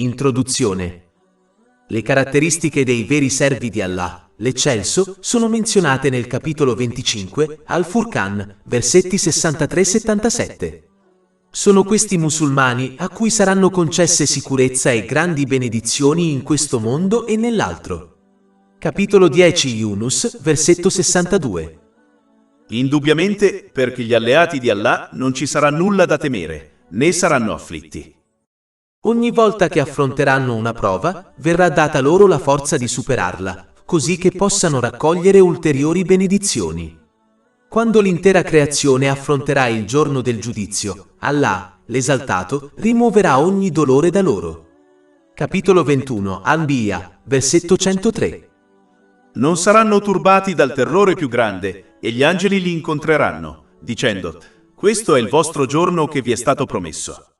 Introduzione. Le caratteristiche dei veri servi di Allah, l'Eccelso, sono menzionate nel capitolo 25, Al-Furqan, versetti 63-77. Sono questi musulmani a cui saranno concesse sicurezza e grandi benedizioni in questo mondo e nell'altro. Capitolo 10 Yunus, versetto 62. Indubbiamente, per gli alleati di Allah non ci sarà nulla da temere, né saranno afflitti. Ogni volta che affronteranno una prova, verrà data loro la forza di superarla, così che possano raccogliere ulteriori benedizioni. Quando l'intera creazione affronterà il giorno del giudizio, Allah, l'esaltato, rimuoverà ogni dolore da loro. Capitolo 21 Anbiya, versetto 103. Non saranno turbati dal terrore più grande, e gli angeli li incontreranno, dicendo: questo è il vostro giorno che vi è stato promesso.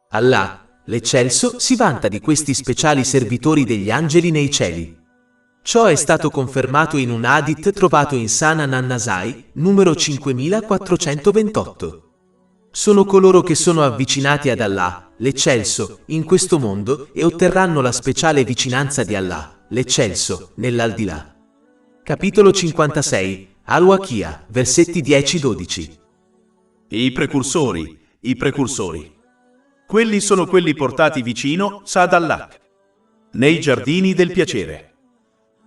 Allah, l'Eccelso, si vanta di questi speciali servitori degli angeli nei cieli. Ciò è stato confermato in un hadith trovato in Sunan an-Nasai, numero 5428. Sono coloro che sono avvicinati ad Allah, l'Eccelso, in questo mondo e otterranno la speciale vicinanza di Allah, l'Eccelso, nell'aldilà. Capitolo 56, Al-Waqi'a, versetti 10-12. I precursori. Quelli sono quelli portati vicino Sa'd Allah, nei giardini del piacere.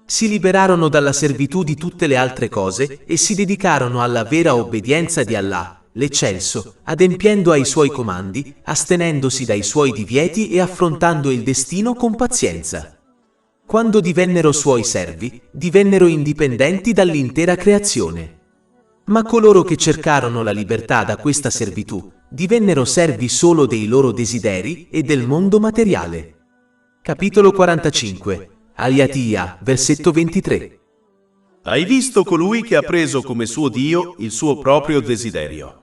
Si liberarono dalla servitù di tutte le altre cose e si dedicarono alla vera obbedienza di Allah, l'Eccelso, adempiendo ai suoi comandi, astenendosi dai suoi divieti e affrontando il destino con pazienza. Quando divennero suoi servi, divennero indipendenti dall'intera creazione. Ma coloro che cercarono la libertà da questa servitù, divennero servi solo dei loro desideri e del mondo materiale. Capitolo 45 Al-Yatiya, versetto 23. Hai visto colui che ha preso come suo Dio il suo proprio desiderio?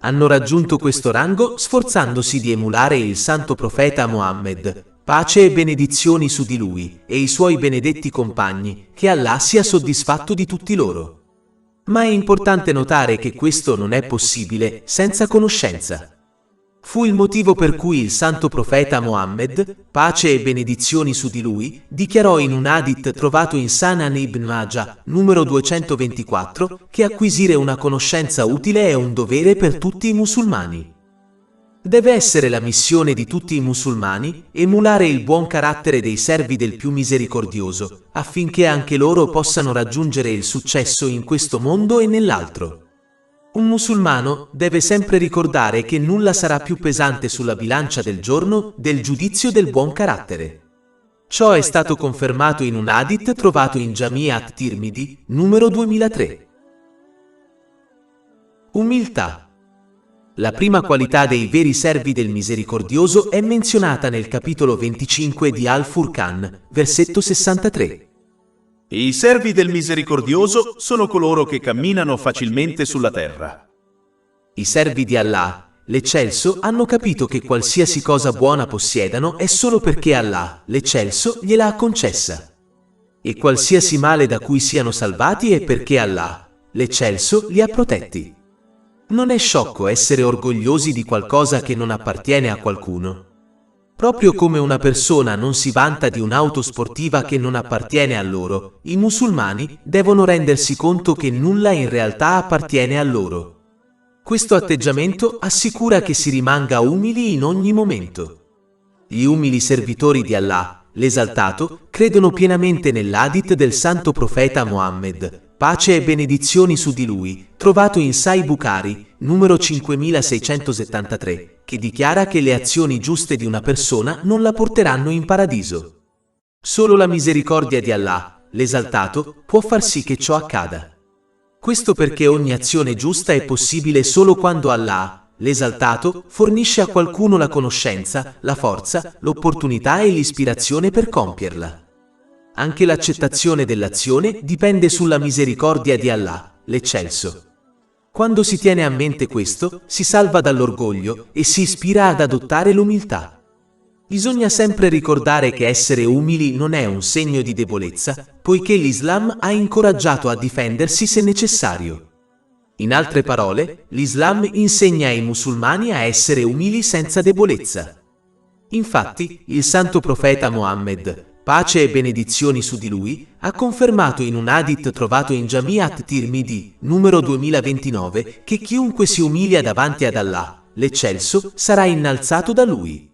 Hanno raggiunto questo rango sforzandosi di emulare il santo profeta Muhammad, pace e benedizioni su di lui, e i suoi benedetti compagni, che Allah sia soddisfatto di tutti loro. Ma è importante notare che questo non è possibile senza conoscenza. Fu il motivo per cui il santo profeta Muhammad, pace e benedizioni su di lui, dichiarò in un hadith trovato in Sunan ibn Majah, numero 224, che acquisire una conoscenza utile è un dovere per tutti i musulmani. Deve essere la missione di tutti i musulmani emulare il buon carattere dei servi del più misericordioso, affinché anche loro possano raggiungere il successo in questo mondo e nell'altro. Un musulmano deve sempre ricordare che nulla sarà più pesante sulla bilancia del giorno del giudizio del buon carattere. Ciò è stato confermato in un hadith trovato in Jami' at-Tirmidhi, numero 2003. Umiltà. La prima qualità dei veri servi del misericordioso è menzionata nel capitolo 25 di Al-Furqan, versetto 63. I servi del misericordioso sono coloro che camminano facilmente sulla terra. I servi di Allah, l'Eccelso, hanno capito che qualsiasi cosa buona possiedano è solo perché Allah, l'Eccelso, gliela ha concessa. E qualsiasi male da cui siano salvati è perché Allah, l'Eccelso, li ha protetti. Non è sciocco essere orgogliosi di qualcosa che non appartiene a qualcuno. Proprio come una persona non si vanta di un'auto sportiva che non appartiene a loro, i musulmani devono rendersi conto che nulla in realtà appartiene a loro. Questo atteggiamento assicura che si rimanga umili in ogni momento. Gli umili servitori di Allah, l'esaltato, credono pienamente nell'hadith del santo profeta Muhammad, pace e benedizioni su di lui, trovato in Sahih Bukhari, numero 5673, che dichiara che le azioni giuste di una persona non la porteranno in paradiso. Solo la misericordia di Allah, l'esaltato, può far sì che ciò accada. Questo perché ogni azione giusta è possibile solo quando Allah, l'esaltato, fornisce a qualcuno la conoscenza, la forza, l'opportunità e l'ispirazione per compierla. Anche l'accettazione dell'azione dipende sulla misericordia di Allah, l'Eccelso. Quando si tiene a mente questo, si salva dall'orgoglio e si ispira ad adottare l'umiltà. Bisogna sempre ricordare che essere umili non è un segno di debolezza, poiché l'Islam ha incoraggiato a difendersi se necessario. In altre parole, l'Islam insegna ai musulmani a essere umili senza debolezza. Infatti, il santo profeta Mohammed, pace e benedizioni su di lui, ha confermato in un hadith trovato in Jami'at Tirmidhi, numero 2029, che chiunque si umilia davanti ad Allah, l'Eccelso, sarà innalzato da lui.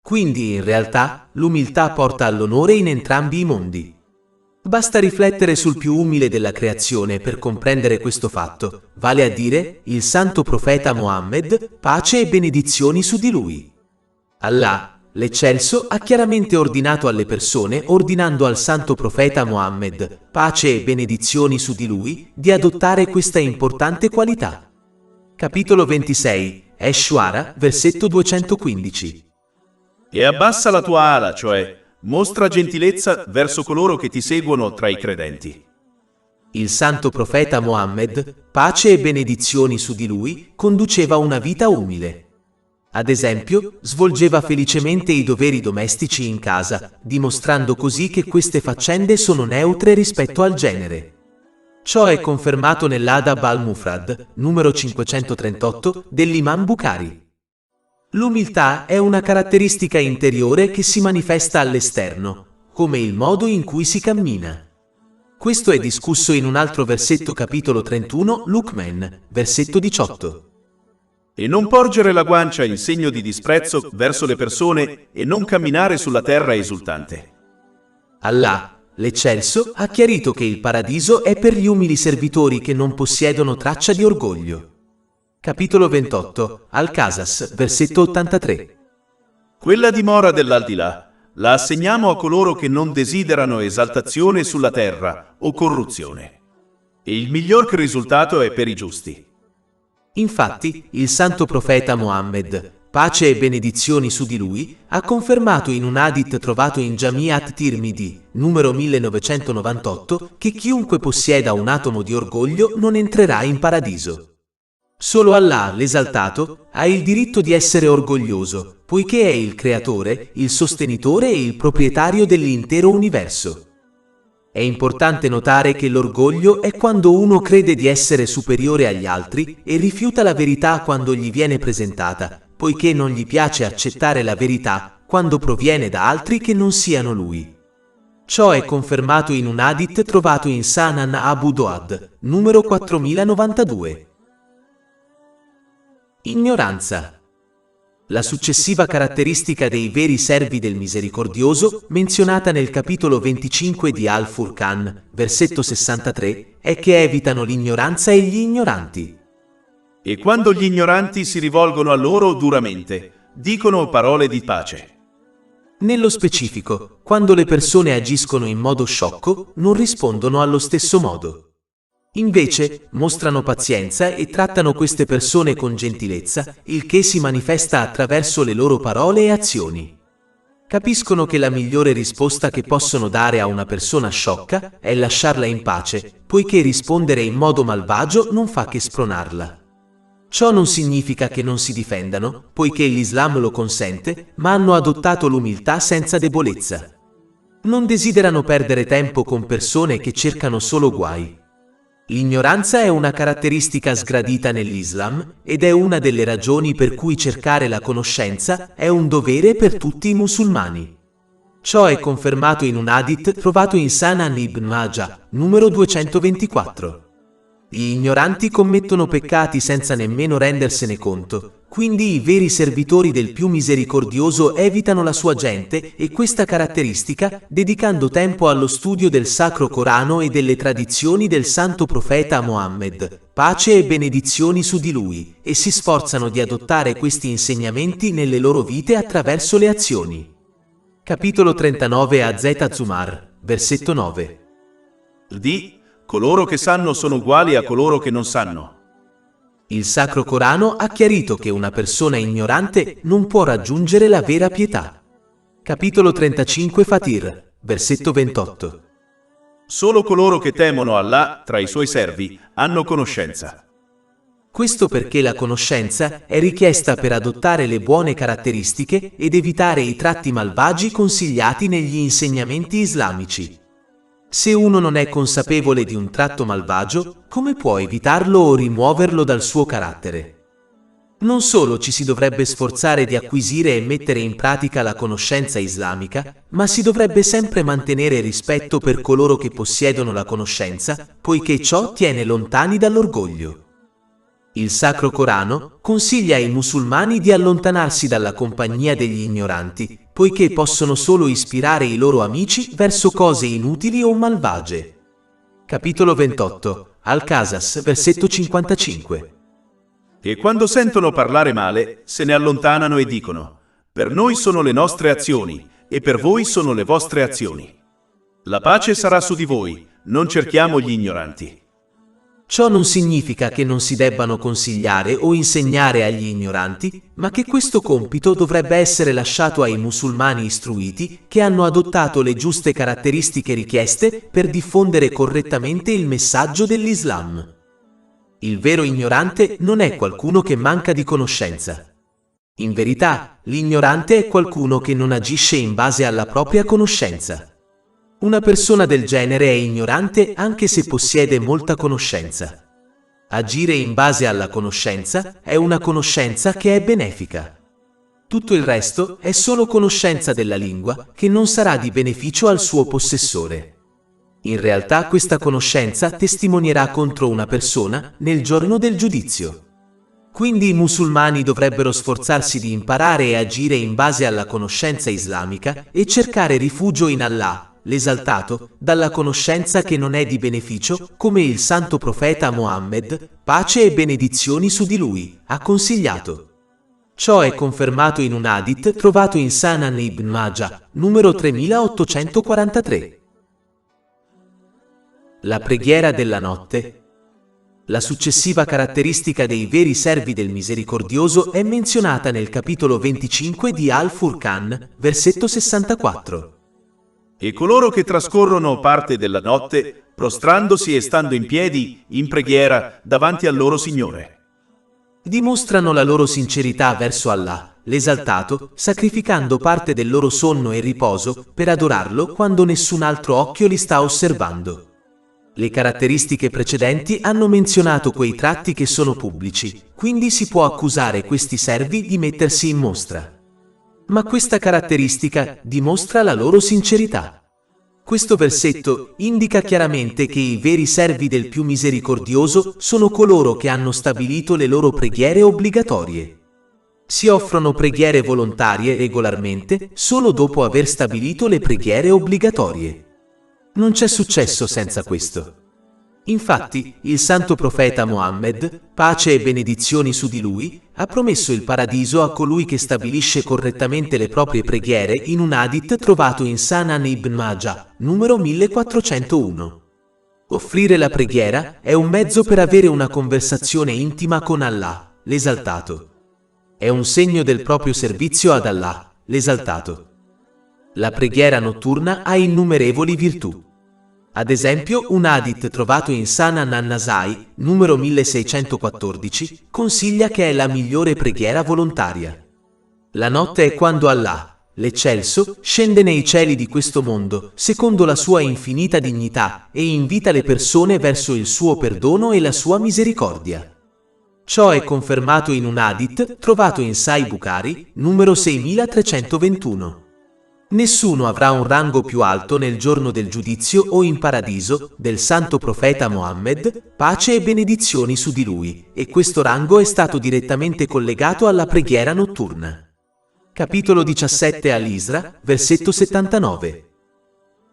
Quindi, in realtà, l'umiltà porta all'onore in entrambi i mondi. Basta riflettere sul più umile della creazione per comprendere questo fatto, vale a dire, il santo profeta Mohammed, pace e benedizioni su di lui. Allah, l'Eccelso, ha chiaramente ordinato alle persone, ordinando al santo profeta Mohammed, pace e benedizioni su di lui, di adottare questa importante qualità. Capitolo 26, Ash-Shu'ara, versetto 215. E abbassa la tua ala, cioè mostra gentilezza verso coloro che ti seguono tra i credenti. Il santo profeta Mohammed, pace e benedizioni su di lui, conduceva una vita umile. Ad esempio, svolgeva felicemente i doveri domestici in casa, dimostrando così che queste faccende sono neutre rispetto al genere. Ciò è confermato nell'Adab al-Mufrad, numero 538, dell'Imam Bukhari. L'umiltà è una caratteristica interiore che si manifesta all'esterno, come il modo in cui si cammina. Questo è discusso in un altro versetto capitolo 31, Luqman, versetto 18. E non porgere la guancia in segno di disprezzo verso le persone e non camminare sulla terra esultante. Allah, l'Eccelso, ha chiarito che il paradiso è per gli umili servitori che non possiedono traccia di orgoglio. Capitolo 28, Al-Qasas, versetto 83. Quella dimora dell'aldilà la assegniamo a coloro che non desiderano esaltazione sulla terra o corruzione. E il miglior risultato è per i giusti. Infatti, il santo profeta Mohammed, pace e benedizioni su di lui, ha confermato in un hadith trovato in Jami'at Tirmidhi, numero 1998, che chiunque possieda un atomo di orgoglio non entrerà in paradiso. Solo Allah, l'esaltato, ha il diritto di essere orgoglioso, poiché è il creatore, il sostenitore e il proprietario dell'intero universo. È importante notare che l'orgoglio è quando uno crede di essere superiore agli altri e rifiuta la verità quando gli viene presentata, poiché non gli piace accettare la verità quando proviene da altri che non siano lui. Ciò è confermato in un hadith trovato in Sunan Abu Dawud, numero 4092. Ignoranza. La successiva caratteristica dei veri servi del misericordioso, menzionata nel capitolo 25 di Al-Furqan, versetto 63, è che evitano l'ignoranza e gli ignoranti. E quando gli ignoranti si rivolgono a loro duramente, dicono parole di pace. Nello specifico, quando le persone agiscono in modo sciocco, non rispondono allo stesso modo. Invece, mostrano pazienza e trattano queste persone con gentilezza, il che si manifesta attraverso le loro parole e azioni. Capiscono che la migliore risposta che possono dare a una persona sciocca è lasciarla in pace, poiché rispondere in modo malvagio non fa che spronarla. Ciò non significa che non si difendano, poiché l'Islam lo consente, ma hanno adottato l'umiltà senza debolezza. Non desiderano perdere tempo con persone che cercano solo guai. L'ignoranza è una caratteristica sgradita nell'Islam ed è una delle ragioni per cui cercare la conoscenza è un dovere per tutti i musulmani. Ciò è confermato in un hadith trovato in Sunan Ibn Majah, numero 224. Gli ignoranti commettono peccati senza nemmeno rendersene conto, quindi i veri servitori del più misericordioso evitano la sua gente e questa caratteristica, dedicando tempo allo studio del Sacro Corano e delle tradizioni del santo profeta Mohammed, pace e benedizioni su di lui, e si sforzano di adottare questi insegnamenti nelle loro vite attraverso le azioni. Capitolo 39 Az-Zumar, versetto 9. Coloro che sanno sono uguali a coloro che non sanno. Il Sacro Corano ha chiarito che una persona ignorante non può raggiungere la vera pietà. Capitolo 35 Fatir, versetto 28. Solo coloro che temono Allah tra i suoi servi hanno conoscenza. Questo perché la conoscenza è richiesta per adottare le buone caratteristiche ed evitare i tratti malvagi consigliati negli insegnamenti islamici. Se uno non è consapevole di un tratto malvagio, come può evitarlo o rimuoverlo dal suo carattere? Non solo ci si dovrebbe sforzare di acquisire e mettere in pratica la conoscenza islamica, ma si dovrebbe sempre mantenere rispetto per coloro che possiedono la conoscenza, poiché ciò tiene lontani dall'orgoglio. Il Sacro Corano consiglia ai musulmani di allontanarsi dalla compagnia degli ignoranti, poiché possono solo ispirare i loro amici verso cose inutili o malvagie. Capitolo 28, Al-Qasas, versetto 55. E quando sentono parlare male, se ne allontanano e dicono: per noi sono le nostre azioni, e per voi sono le vostre azioni. La pace sarà su di voi, non cerchiamo gli ignoranti. Ciò non significa che non si debbano consigliare o insegnare agli ignoranti, ma che questo compito dovrebbe essere lasciato ai musulmani istruiti che hanno adottato le giuste caratteristiche richieste per diffondere correttamente il messaggio dell'Islam. Il vero ignorante non è qualcuno che manca di conoscenza. In verità, l'ignorante è qualcuno che non agisce in base alla propria conoscenza. Una persona del genere è ignorante anche se possiede molta conoscenza. Agire in base alla conoscenza è una conoscenza che è benefica. Tutto il resto è solo conoscenza della lingua che non sarà di beneficio al suo possessore. In realtà questa conoscenza testimonierà contro una persona nel giorno del giudizio. Quindi i musulmani dovrebbero sforzarsi di imparare e agire in base alla conoscenza islamica e cercare rifugio in Allah, l'esaltato, dalla conoscenza che non è di beneficio, come il santo profeta Mohammed, pace e benedizioni su di lui, ha consigliato. Ciò è confermato in un hadith trovato in Sunan Ibn Majah, numero 3843. La preghiera della notte. La successiva caratteristica dei veri servi del Misericordioso è menzionata nel capitolo 25 di Al-Furqan, versetto 64. E coloro che trascorrono parte della notte, prostrandosi e stando in piedi, in preghiera, davanti al loro Signore. Dimostrano la loro sincerità verso Allah, l'esaltato, sacrificando parte del loro sonno e riposo per adorarlo quando nessun altro occhio li sta osservando. Le caratteristiche precedenti hanno menzionato quei tratti che sono pubblici, quindi si può accusare questi servi di mettersi in mostra. Ma questa caratteristica dimostra la loro sincerità. Questo versetto indica chiaramente che i veri servi del più misericordioso sono coloro che hanno stabilito le loro preghiere obbligatorie. Si offrono preghiere volontarie regolarmente solo dopo aver stabilito le preghiere obbligatorie. Non c'è successo senza questo. Infatti, il santo profeta Mohammed, pace e benedizioni su di lui, ha promesso il paradiso a colui che stabilisce correttamente le proprie preghiere in un hadith trovato in Sunan Ibn Majah, numero 1401. Offrire la preghiera è un mezzo per avere una conversazione intima con Allah, l'esaltato. È un segno del proprio servizio ad Allah, l'esaltato. La preghiera notturna ha innumerevoli virtù. Ad esempio, un hadith trovato in Sunan an-Nasai, numero 1614, consiglia che è la migliore preghiera volontaria. La notte è quando Allah, l'eccelso, scende nei cieli di questo mondo, secondo la sua infinita dignità, e invita le persone verso il suo perdono e la sua misericordia. Ciò è confermato in un hadith trovato in Sahih Bukhari, numero 6321. Nessuno avrà un rango più alto nel giorno del giudizio o in paradiso del santo profeta Mohammed, pace e benedizioni su di lui, e questo rango è stato direttamente collegato alla preghiera notturna. Capitolo 17 Al-Isra, versetto 79.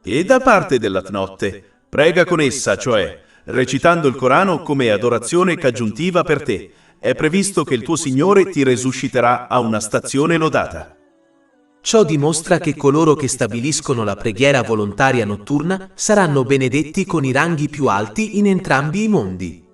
E da parte della notte, prega con essa, cioè, recitando il Corano come adorazione aggiuntiva per te. È previsto che il tuo Signore ti resusciterà a una stazione lodata. Ciò dimostra che coloro che stabiliscono la preghiera volontaria notturna saranno benedetti con i ranghi più alti in entrambi i mondi.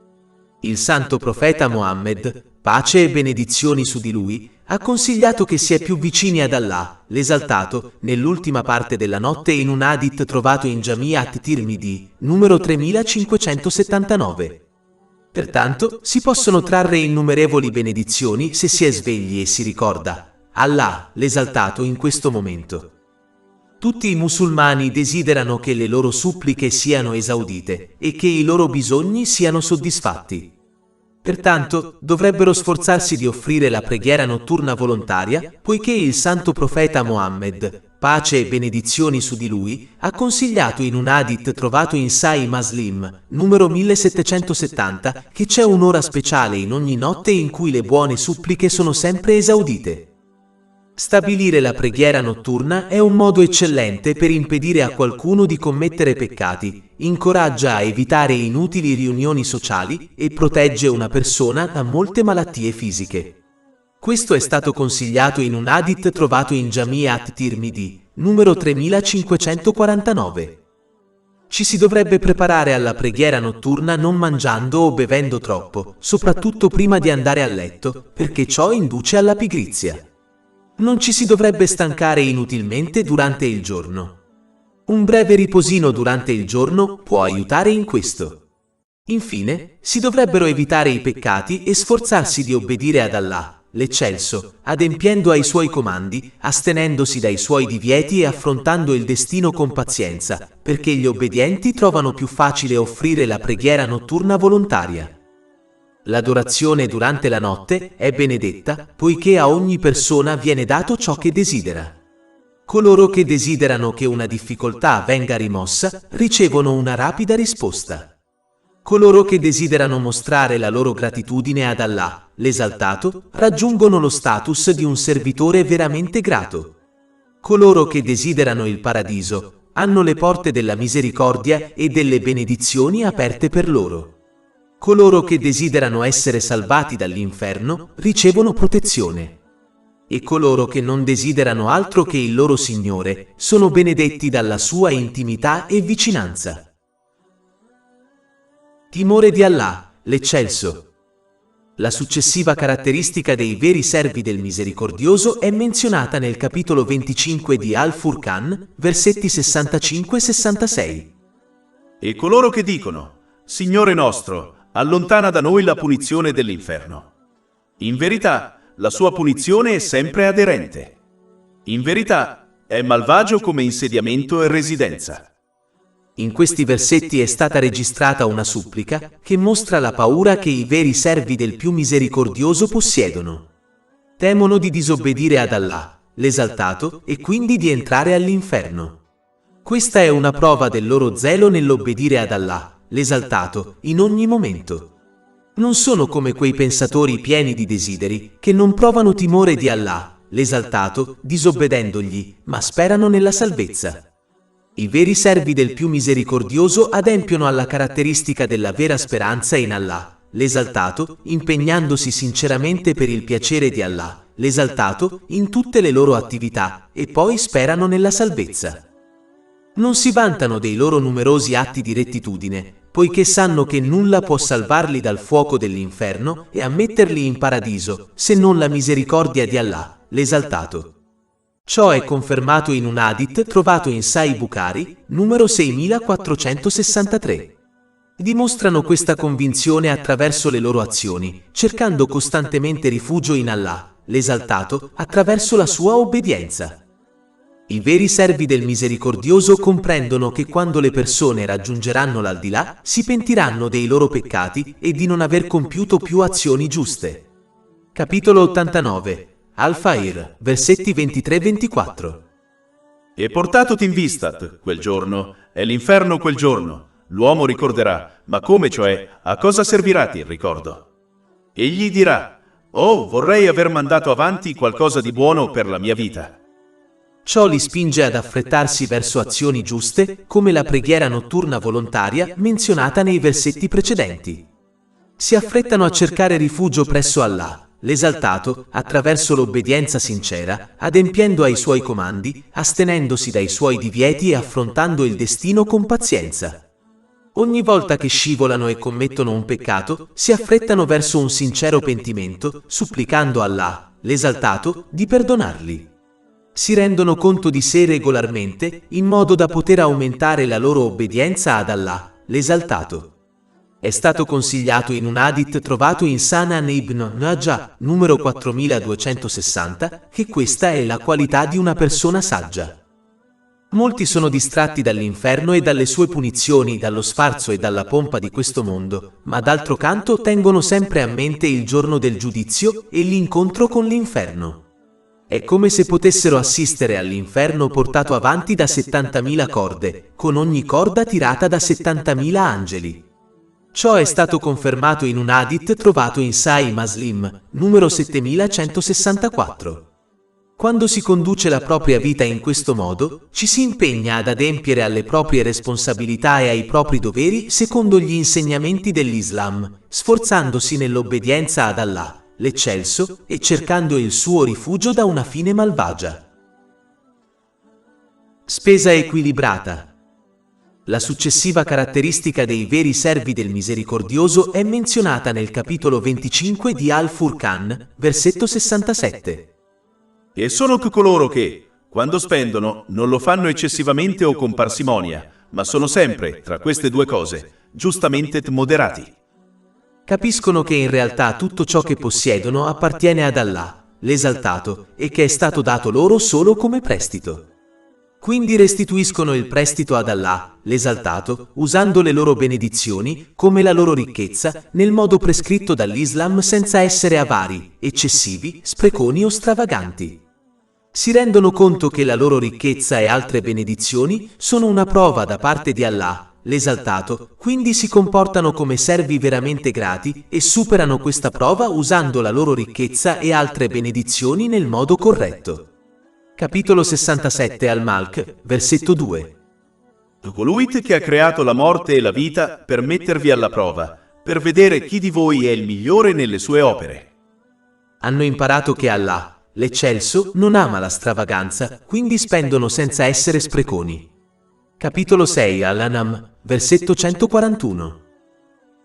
Il santo profeta Mohammed, pace e benedizioni su di lui, ha consigliato che si è più vicini ad Allah, l'esaltato, nell'ultima parte della notte in un hadith trovato in Jami' at-Tirmidhi, numero 3579. Pertanto, si possono trarre innumerevoli benedizioni se si è svegli e si ricorda Allah, l'esaltato, in questo momento. Tutti i musulmani desiderano che le loro suppliche siano esaudite e che i loro bisogni siano soddisfatti. Pertanto, dovrebbero sforzarsi di offrire la preghiera notturna volontaria, poiché il santo profeta Mohammed, pace e benedizioni su di lui, ha consigliato in un hadith trovato in Sahih Muslim, numero 1770, che c'è un'ora speciale in ogni notte in cui le buone suppliche sono sempre esaudite. Stabilire la preghiera notturna è un modo eccellente per impedire a qualcuno di commettere peccati, incoraggia a evitare inutili riunioni sociali e protegge una persona da molte malattie fisiche. Questo è stato consigliato in un hadith trovato in Jami' at-Tirmidhi, numero 3549. Ci si dovrebbe preparare alla preghiera notturna non mangiando o bevendo troppo, soprattutto prima di andare a letto, perché ciò induce alla pigrizia. Non ci si dovrebbe stancare inutilmente durante il giorno. Un breve riposino durante il giorno può aiutare in questo. Infine, si dovrebbero evitare i peccati e sforzarsi di obbedire ad Allah, l'Eccelso, adempiendo ai suoi comandi, astenendosi dai suoi divieti e affrontando il destino con pazienza, perché gli obbedienti trovano più facile offrire la preghiera notturna volontaria. L'adorazione durante la notte è benedetta, poiché a ogni persona viene dato ciò che desidera. Coloro che desiderano che una difficoltà venga rimossa ricevono una rapida risposta. Coloro che desiderano mostrare la loro gratitudine ad Allah, l'Esaltato, raggiungono lo status di un servitore veramente grato. Coloro che desiderano il paradiso hanno le porte della misericordia e delle benedizioni aperte per loro. Coloro che desiderano essere salvati dall'inferno ricevono protezione. E coloro che non desiderano altro che il loro Signore sono benedetti dalla sua intimità e vicinanza. Timore di Allah, l'Eccelso. La successiva caratteristica dei veri servi del Misericordioso è menzionata nel capitolo 25 di Al-Furqan, versetti 65-66. E coloro che dicono: Signore nostro, allontana da noi la punizione dell'inferno. In verità, la sua punizione è sempre aderente. In verità, è malvagio come insediamento e residenza. In questi versetti è stata registrata una supplica che mostra la paura che i veri servi del più misericordioso possiedono. Temono di disobbedire ad Allah, l'Esaltato, e quindi di entrare all'inferno. Questa è una prova del loro zelo nell'obbedire ad Allah, l'Esaltato, in ogni momento. Non sono come quei pensatori pieni di desideri che non provano timore di Allah, l'Esaltato, disobbedendogli, ma sperano nella salvezza. I veri servi del più misericordioso adempiono alla caratteristica della vera speranza in Allah, l'Esaltato, impegnandosi sinceramente per il piacere di Allah, l'Esaltato, in tutte le loro attività, e poi sperano nella salvezza. Non si vantano dei loro numerosi atti di rettitudine, poiché sanno che nulla può salvarli dal fuoco dell'inferno e ammetterli in paradiso, se non la misericordia di Allah, l'Esaltato. Ciò è confermato in un hadith trovato in Sahih Bukhari, numero 6463. Dimostrano questa convinzione attraverso le loro azioni, cercando costantemente rifugio in Allah, l'Esaltato, attraverso la sua obbedienza. I veri servi del Misericordioso comprendono che quando le persone raggiungeranno l'aldilà, si pentiranno dei loro peccati e di non aver compiuto più azioni giuste. Capitolo 89. Al-Fajr, versetti 23-24. E portatoti in Vistat, quel giorno, è l'inferno quel giorno. L'uomo ricorderà, ma come cioè, a cosa servirà il ricordo? Egli dirà: oh, vorrei aver mandato avanti qualcosa di buono per la mia vita. Ciò li spinge ad affrettarsi verso azioni giuste, come la preghiera notturna volontaria menzionata nei versetti precedenti. Si affrettano a cercare rifugio presso Allah, l'Esaltato, attraverso l'obbedienza sincera, adempiendo ai suoi comandi, astenendosi dai suoi divieti e affrontando il destino con pazienza. Ogni volta che scivolano e commettono un peccato, si affrettano verso un sincero pentimento, supplicando Allah, l'Esaltato, di perdonarli. Si rendono conto di sé regolarmente, in modo da poter aumentare la loro obbedienza ad Allah, l'Esaltato. È stato consigliato in un hadith trovato in Sanan ibn Najah, numero 4260, che questa è la qualità di una persona saggia. Molti sono distratti dall'inferno e dalle sue punizioni, dallo sfarzo e dalla pompa di questo mondo, ma d'altro canto tengono sempre a mente il giorno del giudizio e l'incontro con l'inferno. È come se potessero assistere all'inferno portato avanti da 70.000 corde, con ogni corda tirata da 70.000 angeli. Ciò è stato confermato in un hadith trovato in Sahih Muslim, numero 7164. Quando si conduce la propria vita in questo modo, ci si impegna ad adempiere alle proprie responsabilità e ai propri doveri secondo gli insegnamenti dell'Islam, sforzandosi nell'obbedienza ad Allah, l'Eccelso, e cercando il suo rifugio da una fine malvagia. Spesa equilibrata. La successiva caratteristica dei veri servi del Misericordioso è menzionata nel capitolo 25 di Al-Furqan, versetto 67. E sono coloro che, quando spendono, non lo fanno eccessivamente o con parsimonia, ma sono sempre, tra queste due cose, giustamente moderati. Capiscono che in realtà tutto ciò che possiedono appartiene ad Allah, l'Esaltato, e che è stato dato loro solo come prestito. Quindi restituiscono il prestito ad Allah, l'Esaltato, usando le loro benedizioni, come la loro ricchezza, nel modo prescritto dall'Islam senza essere avari, eccessivi, spreconi o stravaganti. Si rendono conto che la loro ricchezza e altre benedizioni sono una prova da parte di Allah, l'Esaltato, quindi si comportano come servi veramente grati e superano questa prova usando la loro ricchezza e altre benedizioni nel modo corretto. Capitolo 67 Al-Malk, versetto 2. Colui che ha creato la morte e la vita per mettervi alla prova, per vedere chi di voi è il migliore nelle sue opere. Hanno imparato che Allah, l'Eccelso, non ama la stravaganza, quindi spendono senza essere spreconi. Capitolo 6 Al-An'am, versetto 141.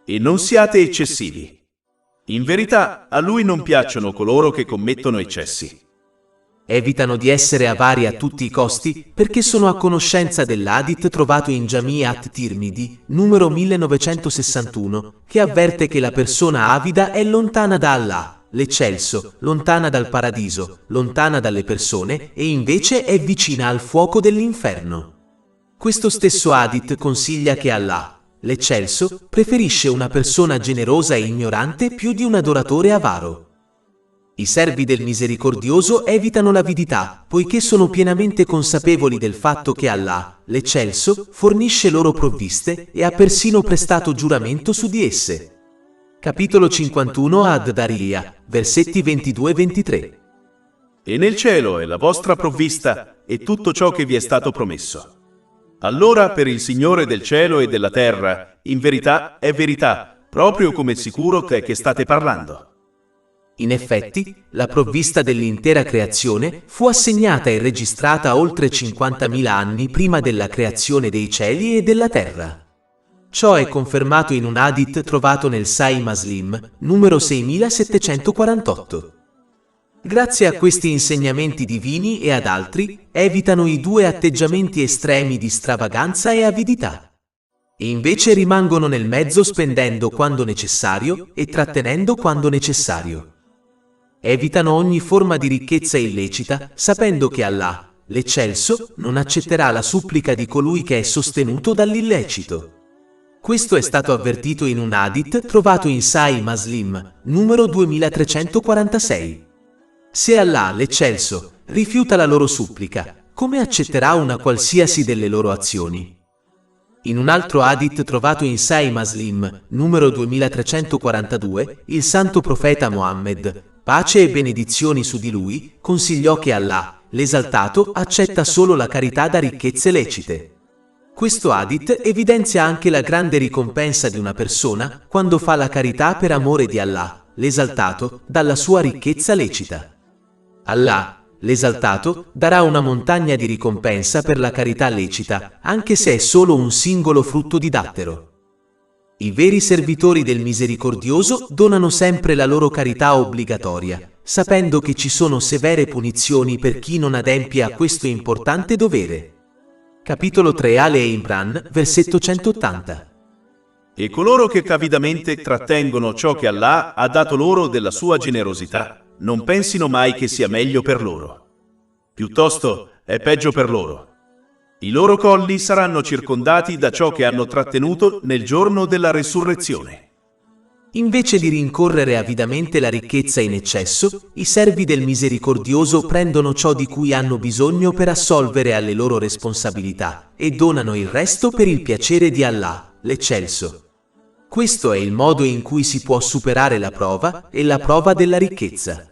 E non siate eccessivi. In verità, a lui non piacciono coloro che commettono eccessi. Evitano di essere avari a tutti i costi perché sono a conoscenza dell'hadith trovato in Jami' at-Tirmidhi, numero 1961, che avverte che la persona avida è lontana da Allah, l'Eccelso, lontana dal paradiso, lontana dalle persone e invece è vicina al fuoco dell'inferno. Questo stesso hadith consiglia che Allah, l'Eccelso, preferisce una persona generosa e ignorante più di un adoratore avaro. I servi del Misericordioso evitano l'avidità, poiché sono pienamente consapevoli del fatto che Allah, l'Eccelso, fornisce loro provviste e ha persino prestato giuramento su di esse. Capitolo 51 Ad-Dariyah, versetti 22-23. E nel cielo è la vostra provvista e tutto ciò che vi è stato promesso. Allora per il Signore del cielo e della terra, in verità è verità, proprio come sicuro che state parlando. In effetti, la provvista dell'intera creazione fu assegnata e registrata oltre 50.000 anni prima della creazione dei cieli e della terra. Ciò è confermato in un hadith trovato nel Sahih Muslim, numero 6748. Grazie a questi insegnamenti divini e ad altri, evitano i due atteggiamenti estremi di stravaganza e avidità. E invece rimangono nel mezzo spendendo quando necessario e trattenendo quando necessario. Evitano ogni forma di ricchezza illecita, sapendo che Allah, l'Eccelso, non accetterà la supplica di colui che è sostenuto dall'illecito. Questo è stato avvertito in un hadith trovato in Sahih Muslim, numero 2346. Se Allah, l'Eccelso, rifiuta la loro supplica, come accetterà una qualsiasi delle loro azioni? In un altro hadith trovato in Sahih Muslim, numero 2342, il santo profeta Mohammed, pace e benedizioni su di lui, consigliò che Allah, l'Esaltato, accetta solo la carità da ricchezze lecite. Questo hadith evidenzia anche la grande ricompensa di una persona quando fa la carità per amore di Allah, l'Esaltato, dalla sua ricchezza lecita. Allah, l'Esaltato, darà una montagna di ricompensa per la carità lecita, anche se è solo un singolo frutto di dattero. I veri servitori del Misericordioso donano sempre la loro carità obbligatoria, sapendo che ci sono severe punizioni per chi non adempie a questo importante dovere. Capitolo 3 Ale Imran, versetto 180. E coloro che avidamente trattengono ciò che Allah ha dato loro della sua generosità, non pensino mai che sia meglio per loro. Piuttosto è peggio per loro. I loro colli saranno circondati da ciò che hanno trattenuto nel giorno della resurrezione. Invece di rincorrere avidamente la ricchezza in eccesso, i servi del misericordioso prendono ciò di cui hanno bisogno per assolvere alle loro responsabilità e donano il resto per il piacere di Allah, l'Eccelso. Questo è il modo in cui si può superare la prova e la prova della ricchezza.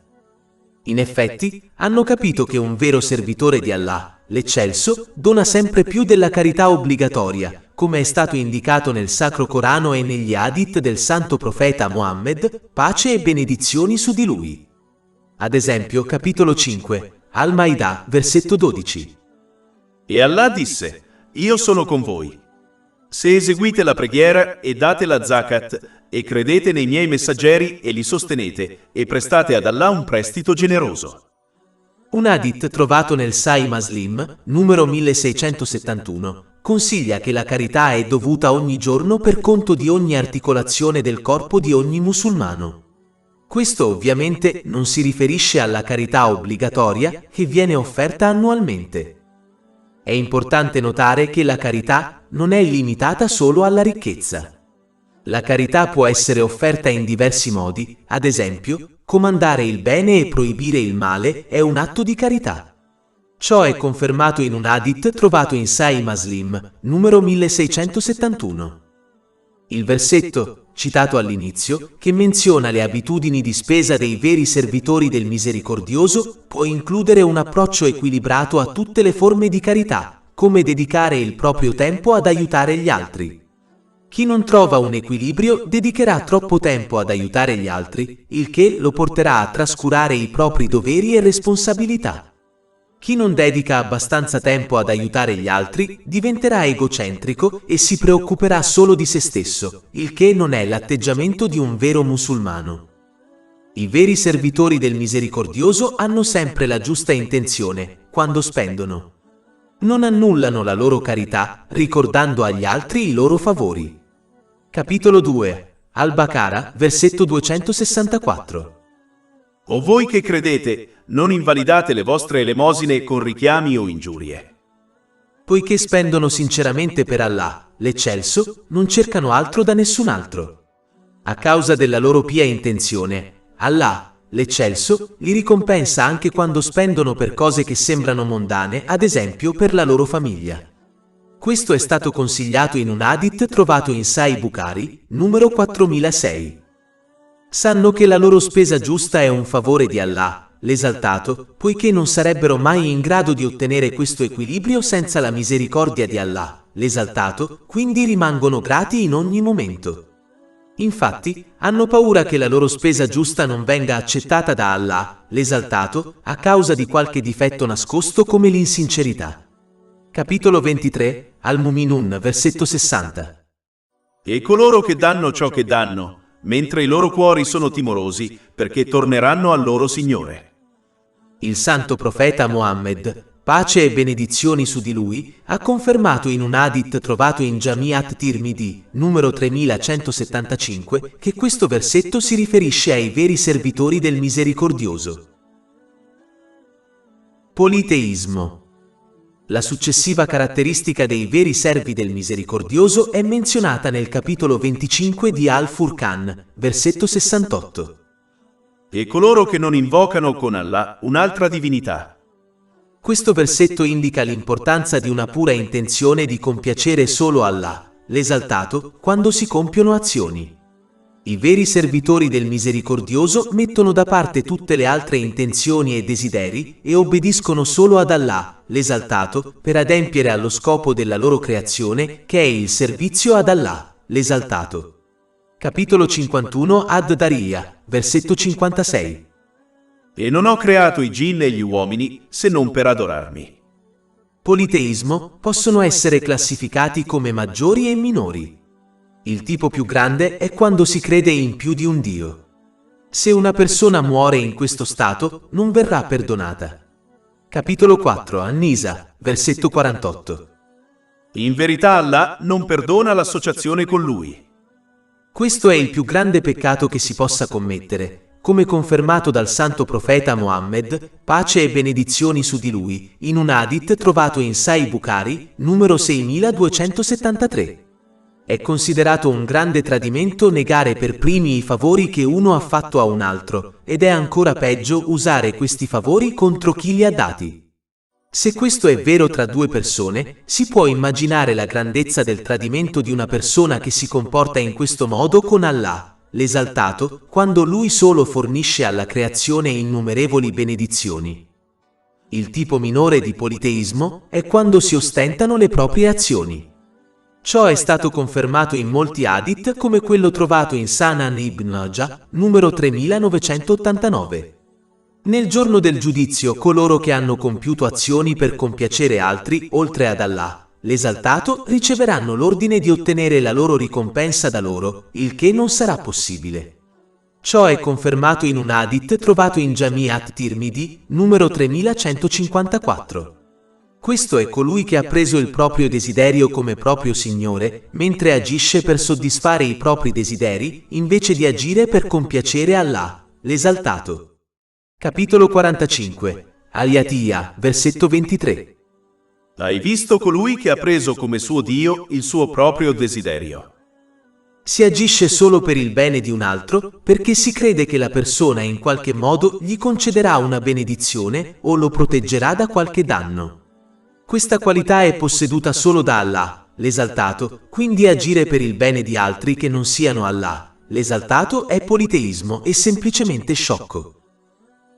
In effetti, hanno capito che un vero servitore di Allah, l'Eccelso, dona sempre più della carità obbligatoria, come è stato indicato nel Sacro Corano e negli hadith del santo profeta Muhammad, pace e benedizioni su di lui. Ad esempio, capitolo 5, Al-Maidah, versetto 12. E Allah disse: Io sono con voi. Se eseguite la preghiera e date la zakat e credete nei miei messaggeri e li sostenete e prestate ad Allah un prestito generoso. Un hadith trovato nel Sahih Muslim, numero 1671, consiglia che la carità è dovuta ogni giorno per conto di ogni articolazione del corpo di ogni musulmano. Questo ovviamente non si riferisce alla carità obbligatoria che viene offerta annualmente. È importante notare che la carità non è limitata solo alla ricchezza. La carità può essere offerta in diversi modi, ad esempio, comandare il bene e proibire il male è un atto di carità. Ciò è confermato in un hadith trovato in Sahih Muslim, numero 1671. Il versetto, citato all'inizio, che menziona le abitudini di spesa dei veri servitori del misericordioso, può includere un approccio equilibrato a tutte le forme di carità, come dedicare il proprio tempo ad aiutare gli altri. Chi non trova un equilibrio dedicherà troppo tempo ad aiutare gli altri, il che lo porterà a trascurare i propri doveri e responsabilità. Chi non dedica abbastanza tempo ad aiutare gli altri diventerà egocentrico e si preoccuperà solo di se stesso, il che non è l'atteggiamento di un vero musulmano. I veri servitori del misericordioso hanno sempre la giusta intenzione quando spendono. Non annullano la loro carità ricordando agli altri i loro favori. Capitolo 2, Al-Baqarah, versetto 264. O voi che credete, non invalidate le vostre elemosine con richiami o ingiurie. Poiché spendono sinceramente per Allah, l'Eccelso, non cercano altro da nessun altro. A causa della loro pia intenzione, Allah, l'Eccelso, li ricompensa anche quando spendono per cose che sembrano mondane, ad esempio per la loro famiglia. Questo è stato consigliato in un hadith trovato in Sahih Bukhari, numero 4006. Sanno che la loro spesa giusta è un favore di Allah, l'Esaltato, poiché non sarebbero mai in grado di ottenere questo equilibrio senza la misericordia di Allah, l'Esaltato, quindi rimangono grati in ogni momento. Infatti, hanno paura che la loro spesa giusta non venga accettata da Allah, l'Esaltato, a causa di qualche difetto nascosto come l'insincerità. Capitolo 23, Al-Muminun, versetto 60. E coloro che danno ciò che danno, mentre i loro cuori sono timorosi, perché torneranno al loro Signore. Il santo profeta Muhammad, pace e benedizioni su di lui, ha confermato in un hadith trovato in Jami'at Tirmidhi, numero 3175, che questo versetto si riferisce ai veri servitori del misericordioso. Politeismo. La successiva caratteristica dei veri servi del misericordioso è menzionata nel capitolo 25 di Al-Furqan, versetto 68. E coloro che non invocano con Allah un'altra divinità. Questo versetto indica l'importanza di una pura intenzione di compiacere solo Allah, l'Esaltato, quando si compiono azioni. I veri servitori del misericordioso mettono da parte tutte le altre intenzioni e desideri e obbediscono solo ad Allah, l'Esaltato, per adempiere allo scopo della loro creazione, che è il servizio ad Allah, l'Esaltato. Capitolo 51 Ad-Dariyah, versetto 56. E non ho creato i jinn e gli uomini se non per adorarmi. Politeismo possono essere classificati come maggiori e minori. Il tipo più grande è quando si crede in più di un Dio. Se una persona muore in questo stato, non verrà perdonata. Capitolo 4 An-Nisa, versetto 48. In verità Allah non perdona l'associazione con Lui. Questo è il più grande peccato che si possa commettere, come confermato dal santo profeta Mohammed, pace e benedizioni su di lui, in un hadith trovato in Sahih Bukhari, numero 6273. È considerato un grande tradimento negare per primi i favori che uno ha fatto a un altro, ed è ancora peggio usare questi favori contro chi li ha dati. Se questo è vero tra due persone, si può immaginare la grandezza del tradimento di una persona che si comporta in questo modo con Allah, l'esaltato, quando Lui solo fornisce alla creazione innumerevoli benedizioni. Il tipo minore di politeismo è quando si ostentano le proprie azioni. Ciò è stato confermato in molti hadith come quello trovato in Sunan Ibn Majah, numero 3989. Nel giorno del giudizio coloro che hanno compiuto azioni per compiacere altri, oltre ad Allah, l'esaltato, riceveranno l'ordine di ottenere la loro ricompensa da loro, il che non sarà possibile. Ciò è confermato in un hadith trovato in Jami' at-Tirmidhi, numero 3154. Questo è colui che ha preso il proprio desiderio come proprio Signore, mentre agisce per soddisfare i propri desideri, invece di agire per compiacere Allah, l'esaltato. Capitolo 45. Al-Yatiyah, versetto 23. Hai visto colui che ha preso come suo Dio il suo proprio desiderio. Si agisce solo per il bene di un altro, perché si crede che la persona in qualche modo gli concederà una benedizione o lo proteggerà da qualche danno. Questa qualità è posseduta solo da Allah, l'esaltato, quindi agire per il bene di altri che non siano Allah, l'esaltato, è politeismo e semplicemente sciocco.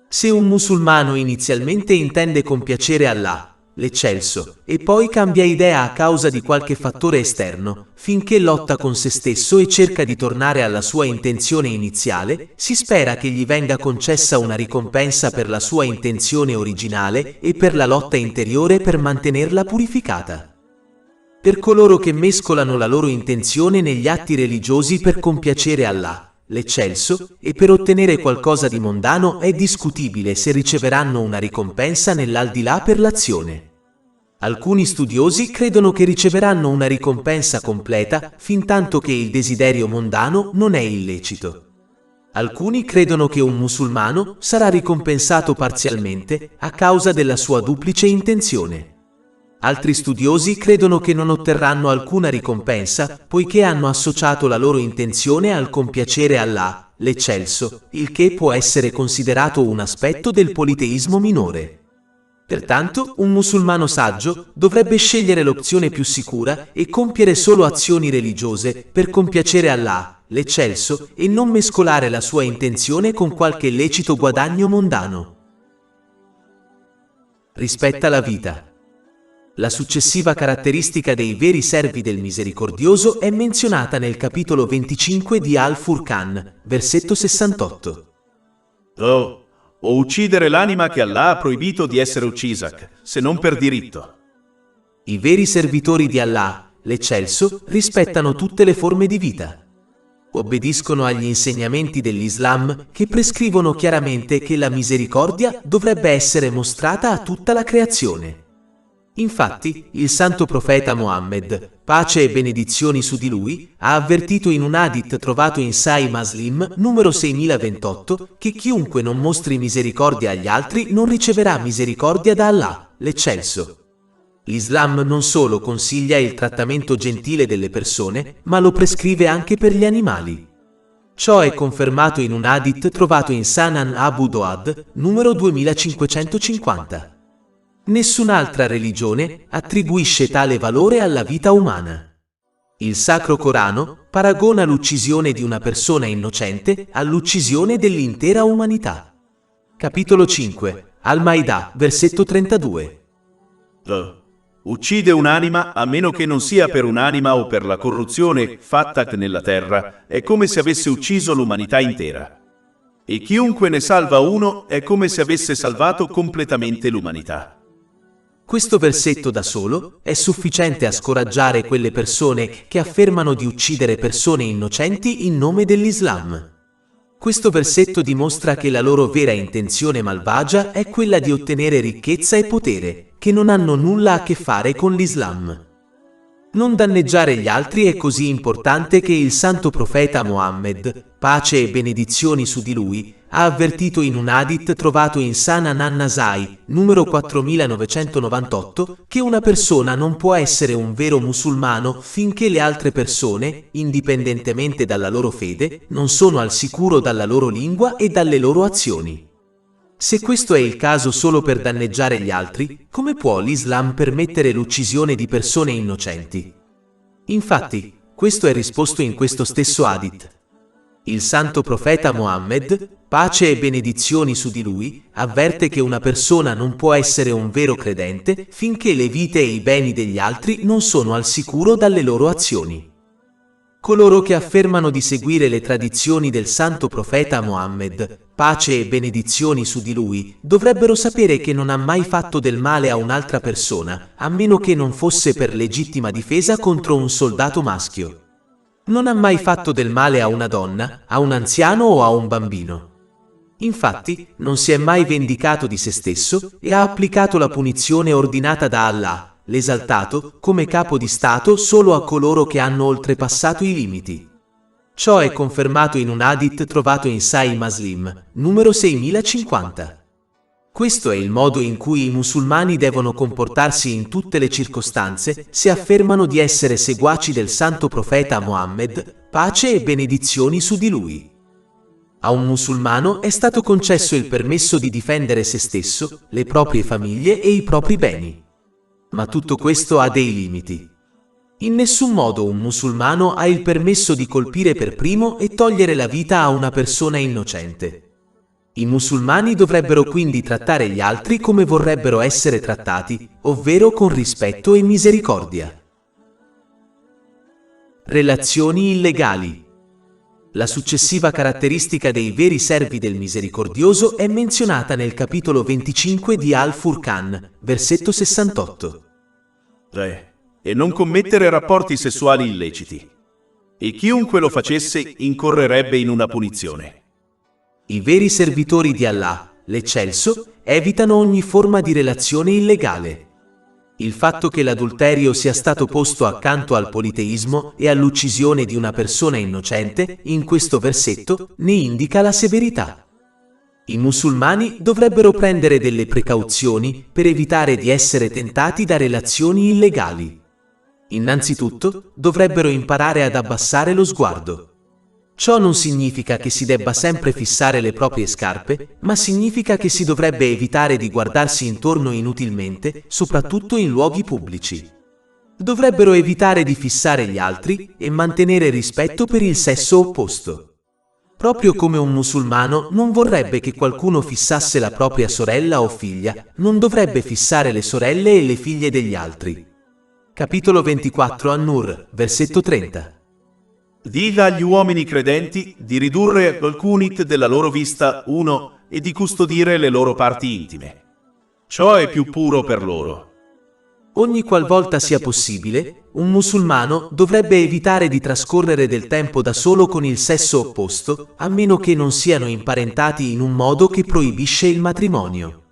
Se un musulmano inizialmente intende compiacere Allah, l'eccelso, e poi cambia idea a causa di qualche fattore esterno, finché lotta con se stesso e cerca di tornare alla sua intenzione iniziale, si spera che gli venga concessa una ricompensa per la sua intenzione originale e per la lotta interiore per mantenerla purificata. Per coloro che mescolano la loro intenzione negli atti religiosi per compiacere Allah, l'eccelso, e per ottenere qualcosa di mondano, è discutibile se riceveranno una ricompensa nell'aldilà per l'azione. Alcuni studiosi credono che riceveranno una ricompensa completa fintanto che il desiderio mondano non è illecito. Alcuni credono che un musulmano sarà ricompensato parzialmente a causa della sua duplice intenzione. Altri studiosi credono che non otterranno alcuna ricompensa, poiché hanno associato la loro intenzione al compiacere Allah, l'eccelso, il che può essere considerato un aspetto del politeismo minore. Pertanto, un musulmano saggio dovrebbe scegliere l'opzione più sicura e compiere solo azioni religiose per compiacere Allah, l'eccelso, e non mescolare la sua intenzione con qualche lecito guadagno mondano. Rispetta la vita. La successiva caratteristica dei veri servi del misericordioso è menzionata nel capitolo 25 di Al-Furqan, versetto 68. O uccidere l'anima che Allah ha proibito di essere uccisa, se non per diritto. I veri servitori di Allah, l'eccelso, rispettano tutte le forme di vita. Obbediscono agli insegnamenti dell'Islam che prescrivono chiaramente che la misericordia dovrebbe essere mostrata a tutta la creazione. Infatti, il santo profeta Mohammed, pace e benedizioni su di lui, ha avvertito in un hadith trovato in Sahih Muslim, numero 6028, che chiunque non mostri misericordia agli altri non riceverà misericordia da Allah, l'eccelso. L'Islam non solo consiglia il trattamento gentile delle persone, ma lo prescrive anche per gli animali. Ciò è confermato in un hadith trovato in Sunan Abu Dawud, numero 2550. Nessun'altra religione attribuisce tale valore alla vita umana. Il Sacro Corano paragona l'uccisione di una persona innocente all'uccisione dell'intera umanità. Capitolo 5. Al-Maidah, versetto 32. Uccide un'anima a meno che non sia per un'anima o per la corruzione fatta nella terra, è come se avesse ucciso l'umanità intera. E chiunque ne salva uno è come se avesse salvato completamente l'umanità. Questo versetto da solo è sufficiente a scoraggiare quelle persone che affermano di uccidere persone innocenti in nome dell'Islam. Questo versetto dimostra che la loro vera intenzione malvagia è quella di ottenere ricchezza e potere, che non hanno nulla a che fare con l'Islam. Non danneggiare gli altri è così importante che il santo profeta Mohammed, pace e benedizioni su di lui, ha avvertito in un hadith trovato in Sunan an-Nasai, numero 4998, che una persona non può essere un vero musulmano finché le altre persone, indipendentemente dalla loro fede, non sono al sicuro dalla loro lingua e dalle loro azioni. Se questo è il caso solo per danneggiare gli altri, come può l'Islam permettere l'uccisione di persone innocenti? Infatti, questo è risposto in questo stesso hadith. Il santo profeta Mohammed, pace e benedizioni su di lui, avverte che una persona non può essere un vero credente finché le vite e i beni degli altri non sono al sicuro dalle loro azioni. Coloro che affermano di seguire le tradizioni del santo profeta Mohammed, pace e benedizioni su di lui, dovrebbero sapere che non ha mai fatto del male a un'altra persona, a meno che non fosse per legittima difesa contro un soldato maschio. Non ha mai fatto del male a una donna, a un anziano o a un bambino. Infatti, non si è mai vendicato di se stesso e ha applicato la punizione ordinata da Allah, l'esaltato, come capo di Stato solo a coloro che hanno oltrepassato i limiti. Ciò è confermato in un hadith trovato in Sahih Muslim, numero 6050. Questo è il modo in cui i musulmani devono comportarsi in tutte le circostanze se affermano di essere seguaci del santo profeta Mohammed, pace e benedizioni su di lui. A un musulmano è stato concesso il permesso di difendere se stesso, le proprie famiglie e i propri beni. Ma tutto questo ha dei limiti. In nessun modo un musulmano ha il permesso di colpire per primo e togliere la vita a una persona innocente. I musulmani dovrebbero quindi trattare gli altri come vorrebbero essere trattati, ovvero con rispetto e misericordia. Relazioni illegali. La successiva caratteristica dei veri servi del misericordioso è menzionata nel capitolo 25 di Al-Furqan, versetto 68. E non commettere rapporti sessuali illeciti. E chiunque lo facesse incorrerebbe in una punizione. I veri servitori di Allah, l'Eccelso, evitano ogni forma di relazione illegale. Il fatto che l'adulterio sia stato posto accanto al politeismo e all'uccisione di una persona innocente, in questo versetto, ne indica la severità. I musulmani dovrebbero prendere delle precauzioni per evitare di essere tentati da relazioni illegali. Innanzitutto, dovrebbero imparare ad abbassare lo sguardo. Ciò non significa che si debba sempre fissare le proprie scarpe, ma significa che si dovrebbe evitare di guardarsi intorno inutilmente, soprattutto in luoghi pubblici. Dovrebbero evitare di fissare gli altri e mantenere rispetto per il sesso opposto. Proprio come un musulmano non vorrebbe che qualcuno fissasse la propria sorella o figlia, non dovrebbe fissare le sorelle e le figlie degli altri. Capitolo 24 An-Nur, versetto 30. Dica agli uomini credenti di ridurre al cunit della loro vista uno e di custodire le loro parti intime. Ciò è più puro per loro. Ogni qualvolta sia possibile, un musulmano dovrebbe evitare di trascorrere del tempo da solo con il sesso opposto, a meno che non siano imparentati in un modo che proibisce il matrimonio.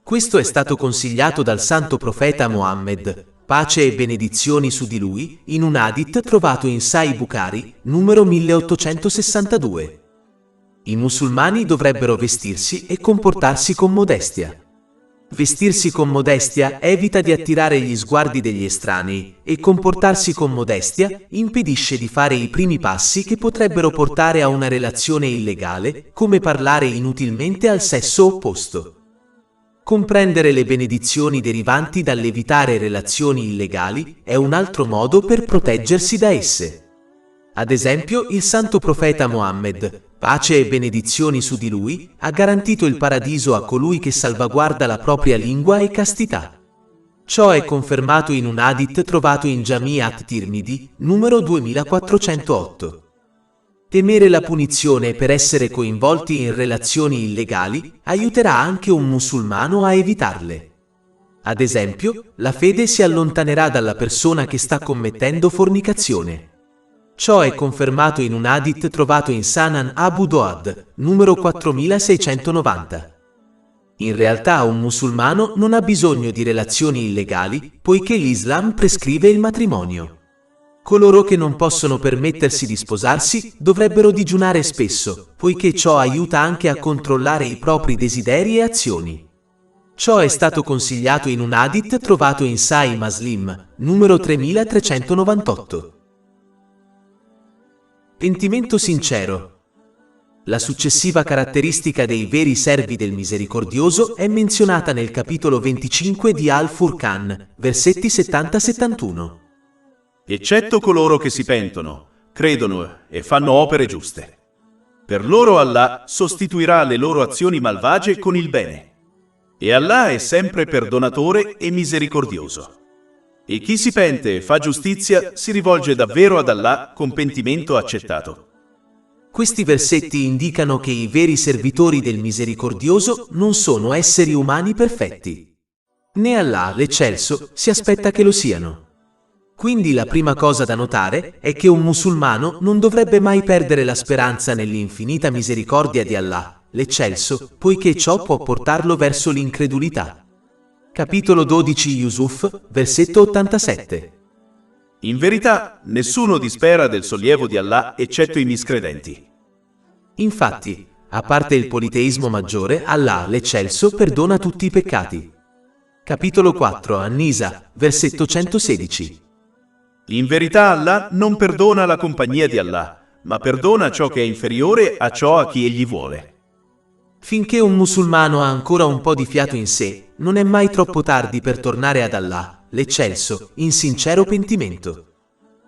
Questo è stato consigliato dal santo profeta Mohammed, pace e benedizioni su di lui, in un hadith trovato in Sahih Bukhari, numero 1862. I musulmani dovrebbero vestirsi e comportarsi con modestia. Vestirsi con modestia evita di attirare gli sguardi degli estranei e comportarsi con modestia impedisce di fare i primi passi che potrebbero portare a una relazione illegale, come parlare inutilmente al sesso opposto. Comprendere le benedizioni derivanti dall'evitare relazioni illegali è un altro modo per proteggersi da esse. Ad esempio, il santo profeta Mohammed, pace e benedizioni su di lui, ha garantito il paradiso a colui che salvaguarda la propria lingua e castità. Ciò è confermato in un hadith trovato in Jami' at-Tirmidhi, numero 2408. Temere la punizione per essere coinvolti in relazioni illegali aiuterà anche un musulmano a evitarle. Ad esempio, la fede si allontanerà dalla persona che sta commettendo fornicazione. Ciò è confermato in un hadith trovato in Sunan Abu Dawud, numero 4690. In realtà un musulmano non ha bisogno di relazioni illegali, poiché l'Islam prescrive il matrimonio. Coloro che non possono permettersi di sposarsi dovrebbero digiunare spesso, poiché ciò aiuta anche a controllare i propri desideri e azioni. Ciò è stato consigliato in un hadith trovato in Sahih Muslim, numero 3398. Pentimento sincero. La successiva caratteristica dei veri servi del misericordioso è menzionata nel capitolo 25 di Al-Furqan, versetti 70-71. Eccetto coloro che si pentono, credono e fanno opere giuste. Per loro Allah sostituirà le loro azioni malvagie con il bene. E Allah è sempre perdonatore e misericordioso. E chi si pente e fa giustizia si rivolge davvero ad Allah con pentimento accettato. Questi versetti indicano che i veri servitori del misericordioso non sono esseri umani perfetti. Né Allah, l'Eccelso, si aspetta che lo siano. Quindi la prima cosa da notare è che un musulmano non dovrebbe mai perdere la speranza nell'infinita misericordia di Allah, l'Eccelso, poiché ciò può portarlo verso l'incredulità. Capitolo 12 Yusuf, versetto 87. In verità, nessuno dispera del sollievo di Allah eccetto i miscredenti. Infatti, a parte il politeismo maggiore, Allah, l'Eccelso, perdona tutti i peccati. Capitolo 4 An-Nisa, versetto 116. In verità Allah non perdona la compagnia di Allah, ma perdona ciò che è inferiore a ciò a chi egli vuole. Finché un musulmano ha ancora un po' di fiato in sé, non è mai troppo tardi per tornare ad Allah, l'Eccelso, in sincero pentimento.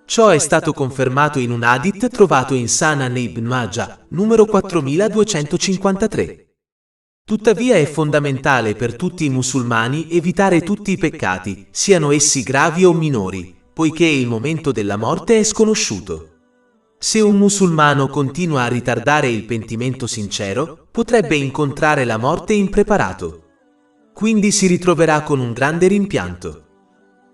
Ciò è stato confermato in un hadith trovato in Sunan Ibn Majah, numero 4253. Tuttavia è fondamentale per tutti i musulmani evitare tutti i peccati, siano essi gravi o minori, poiché il momento della morte è sconosciuto. Se un musulmano continua a ritardare il pentimento sincero, potrebbe incontrare la morte impreparato. Quindi si ritroverà con un grande rimpianto.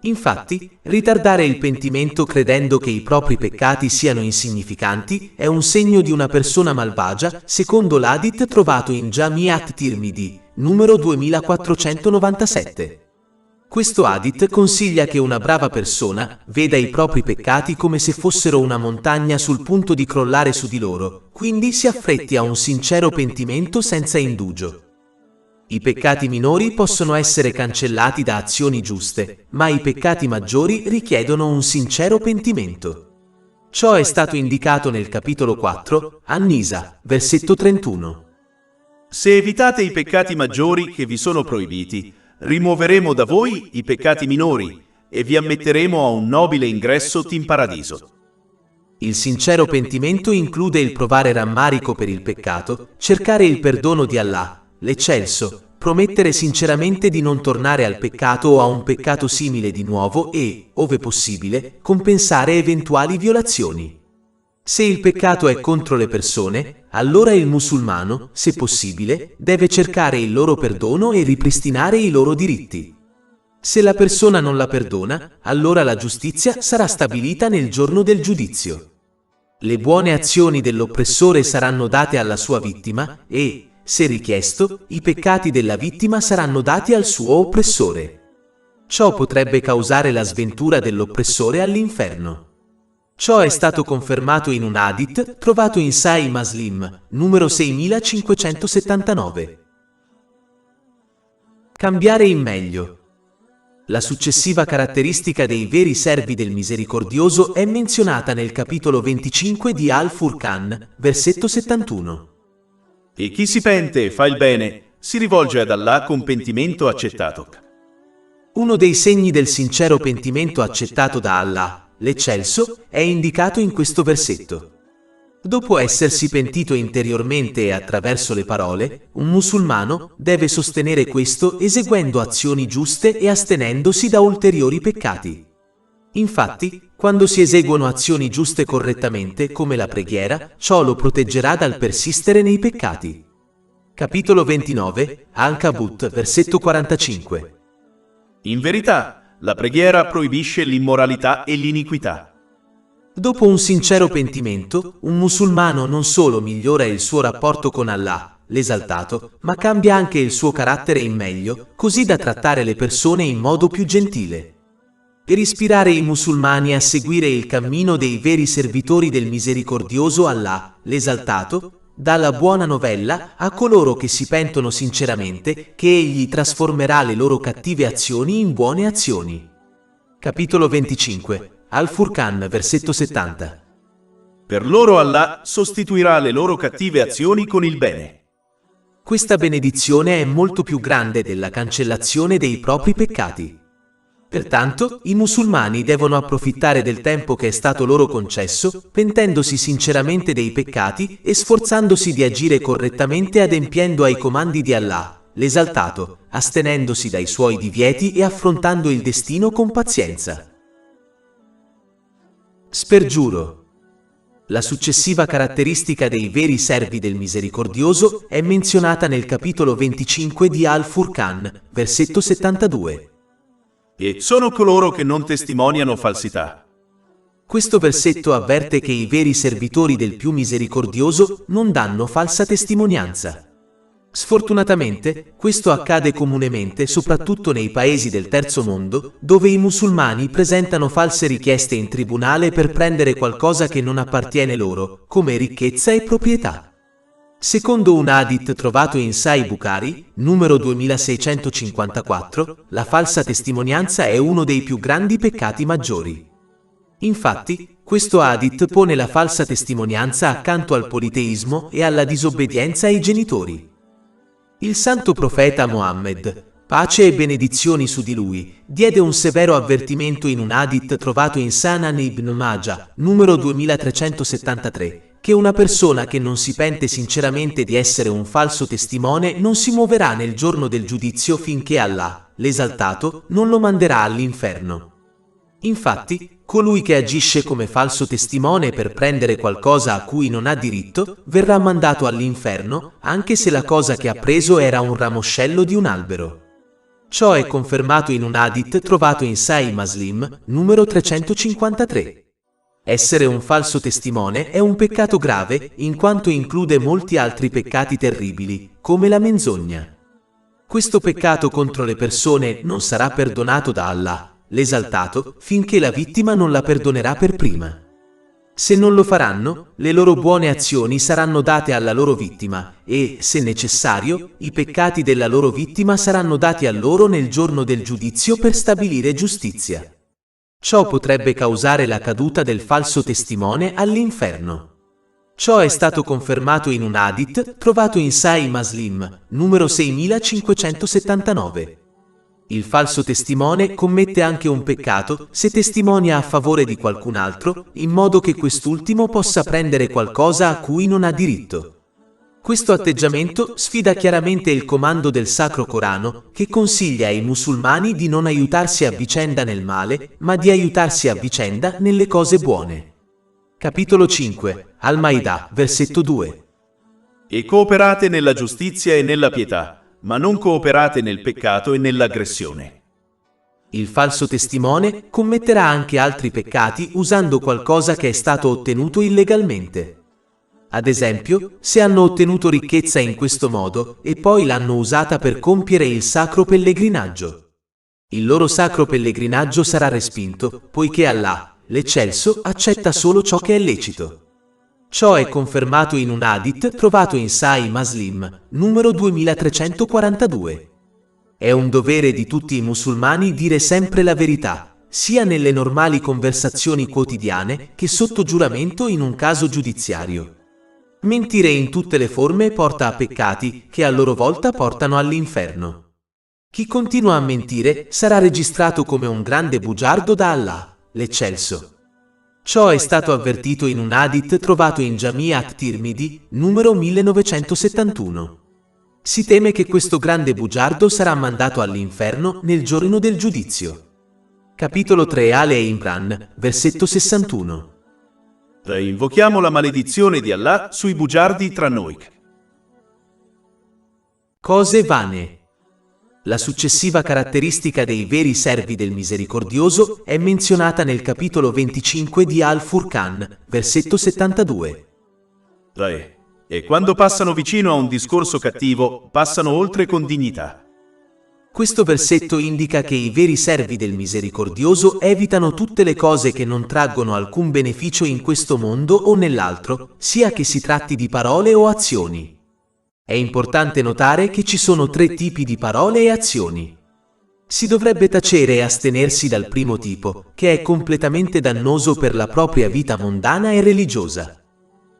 Infatti, ritardare il pentimento credendo che i propri peccati siano insignificanti è un segno di una persona malvagia, secondo l'hadith trovato in Jami' at-Tirmidhi, numero 2497. Questo hadith consiglia che una brava persona veda i propri peccati come se fossero una montagna sul punto di crollare su di loro, quindi si affretti a un sincero pentimento senza indugio. I peccati minori possono essere cancellati da azioni giuste, ma i peccati maggiori richiedono un sincero pentimento. Ciò è stato indicato nel capitolo 4, An-Nisa, versetto 31. Se evitate i peccati maggiori che vi sono proibiti, rimuoveremo da voi i peccati minori e vi ammetteremo a un nobile ingresso in paradiso. Il sincero pentimento include il provare rammarico per il peccato, cercare il perdono di Allah, l'Eccelso, promettere sinceramente di non tornare al peccato o a un peccato simile di nuovo e, ove possibile, compensare eventuali violazioni. Se il peccato è contro le persone, allora il musulmano, se possibile, deve cercare il loro perdono e ripristinare i loro diritti. Se la persona non la perdona, allora la giustizia sarà stabilita nel giorno del giudizio. Le buone azioni dell'oppressore saranno date alla sua vittima e, se richiesto, i peccati della vittima saranno dati al suo oppressore. Ciò potrebbe causare la sventura dell'oppressore all'inferno. Ciò è stato confermato in un hadith trovato in Sahih Muslim, numero 6579. Cambiare in meglio. La successiva caratteristica dei veri servi del misericordioso è menzionata nel capitolo 25 di Al-Furqan, versetto 71. E chi si pente e fa il bene, si rivolge ad Allah con pentimento accettato. Uno dei segni del sincero pentimento accettato da Allah, l'Eccelso, è indicato in questo versetto. Dopo essersi pentito interiormente e attraverso le parole, un musulmano deve sostenere questo eseguendo azioni giuste e astenendosi da ulteriori peccati. Infatti, quando si eseguono azioni giuste correttamente, come la preghiera, ciò lo proteggerà dal persistere nei peccati. Capitolo 29, Ankabut, versetto 45. In verità, la preghiera proibisce l'immoralità e l'iniquità. Dopo un sincero pentimento, un musulmano non solo migliora il suo rapporto con Allah, l'esaltato, ma cambia anche il suo carattere in meglio, così da trattare le persone in modo più gentile. per ispirare i musulmani a seguire il cammino dei veri servitori del misericordioso Allah, l'esaltato, dalla buona novella a coloro che si pentono sinceramente che Egli trasformerà le loro cattive azioni in buone azioni. Capitolo 25, Al-Furqan, versetto 70. Per loro Allah sostituirà le loro cattive azioni con il bene. Questa benedizione è molto più grande della cancellazione dei propri peccati. Pertanto, i musulmani devono approfittare del tempo che è stato loro concesso, pentendosi sinceramente dei peccati e sforzandosi di agire correttamente adempiendo ai comandi di Allah, l'esaltato, astenendosi dai suoi divieti e affrontando il destino con pazienza. Spergiuro. La successiva caratteristica dei veri servi del misericordioso è menzionata nel capitolo 25 di Al-Furqan, versetto 72. E sono coloro che non testimoniano falsità. Questo versetto avverte che i veri servitori del più misericordioso non danno falsa testimonianza. Sfortunatamente, questo accade comunemente soprattutto nei paesi del terzo mondo, dove i musulmani presentano false richieste in tribunale per prendere qualcosa che non appartiene loro, come ricchezza e proprietà. Secondo un hadith trovato in Sahih Bukhari, numero 2654, la falsa testimonianza è uno dei più grandi peccati maggiori. Infatti, questo hadith pone la falsa testimonianza accanto al politeismo e alla disobbedienza ai genitori. Il santo profeta Mohammed, pace e benedizioni su di lui, diede un severo avvertimento in un hadith trovato in Sunan Ibn Majah, numero 2373, che una persona che non si pente sinceramente di essere un falso testimone non si muoverà nel giorno del giudizio finché Allah, l'esaltato, non lo manderà all'inferno. Infatti, colui che agisce come falso testimone per prendere qualcosa a cui non ha diritto, verrà mandato all'inferno, anche se la cosa che ha preso era un ramoscello di un albero. Ciò è confermato in un hadith trovato in Sahih Muslim, numero 353. Essere un falso testimone è un peccato grave, in quanto include molti altri peccati terribili, come la menzogna. Questo peccato contro le persone non sarà perdonato da Allah, l'esaltato, finché la vittima non la perdonerà per prima. Se non lo faranno, le loro buone azioni saranno date alla loro vittima e, se necessario, i peccati della loro vittima saranno dati a loro nel giorno del giudizio per stabilire giustizia. Ciò potrebbe causare la caduta del falso testimone all'inferno. Ciò è stato confermato in un hadith trovato in Sahih Muslim, numero 6579. Il falso testimone commette anche un peccato se testimonia a favore di qualcun altro, in modo che quest'ultimo possa prendere qualcosa a cui non ha diritto. Questo atteggiamento sfida chiaramente il comando del Sacro Corano, che consiglia ai musulmani di non aiutarsi a vicenda nel male, ma di aiutarsi a vicenda nelle cose buone. Capitolo 5, Al-Maidah, versetto 2. E cooperate nella giustizia e nella pietà, ma non cooperate nel peccato e nell'aggressione. Il falso testimone commetterà anche altri peccati usando qualcosa che è stato ottenuto illegalmente. Ad esempio, se hanno ottenuto ricchezza in questo modo e poi l'hanno usata per compiere il sacro pellegrinaggio. Il loro sacro pellegrinaggio sarà respinto, poiché Allah, l'Eccelso, accetta solo ciò che è lecito. Ciò è confermato in un hadith trovato in Sahih Muslim, numero 2342. È un dovere di tutti i musulmani dire sempre la verità, sia nelle normali conversazioni quotidiane che sotto giuramento in un caso giudiziario. Mentire in tutte le forme porta a peccati che a loro volta portano all'inferno. Chi continua a mentire sarà registrato come un grande bugiardo da Allah, l'Eccelso. Ciò è stato avvertito in un hadith trovato in Jami' at-Tirmidhi, numero 1971. Si teme che questo grande bugiardo sarà mandato all'inferno nel giorno del giudizio. Capitolo 3 Ale Imran, versetto 61. Invochiamo la maledizione di Allah sui bugiardi tra noi. Cose vane. La successiva caratteristica dei veri servi del misericordioso è menzionata nel capitolo 25 di Al-Furqan, versetto 72. E quando passano vicino a un discorso cattivo, passano oltre con dignità. Questo versetto indica che i veri servi del misericordioso evitano tutte le cose che non traggono alcun beneficio in questo mondo o nell'altro, sia che si tratti di parole o azioni. È importante notare che ci sono 3 tipi di parole e azioni. Si dovrebbe tacere e astenersi dal primo tipo, che è completamente dannoso per la propria vita mondana e religiosa.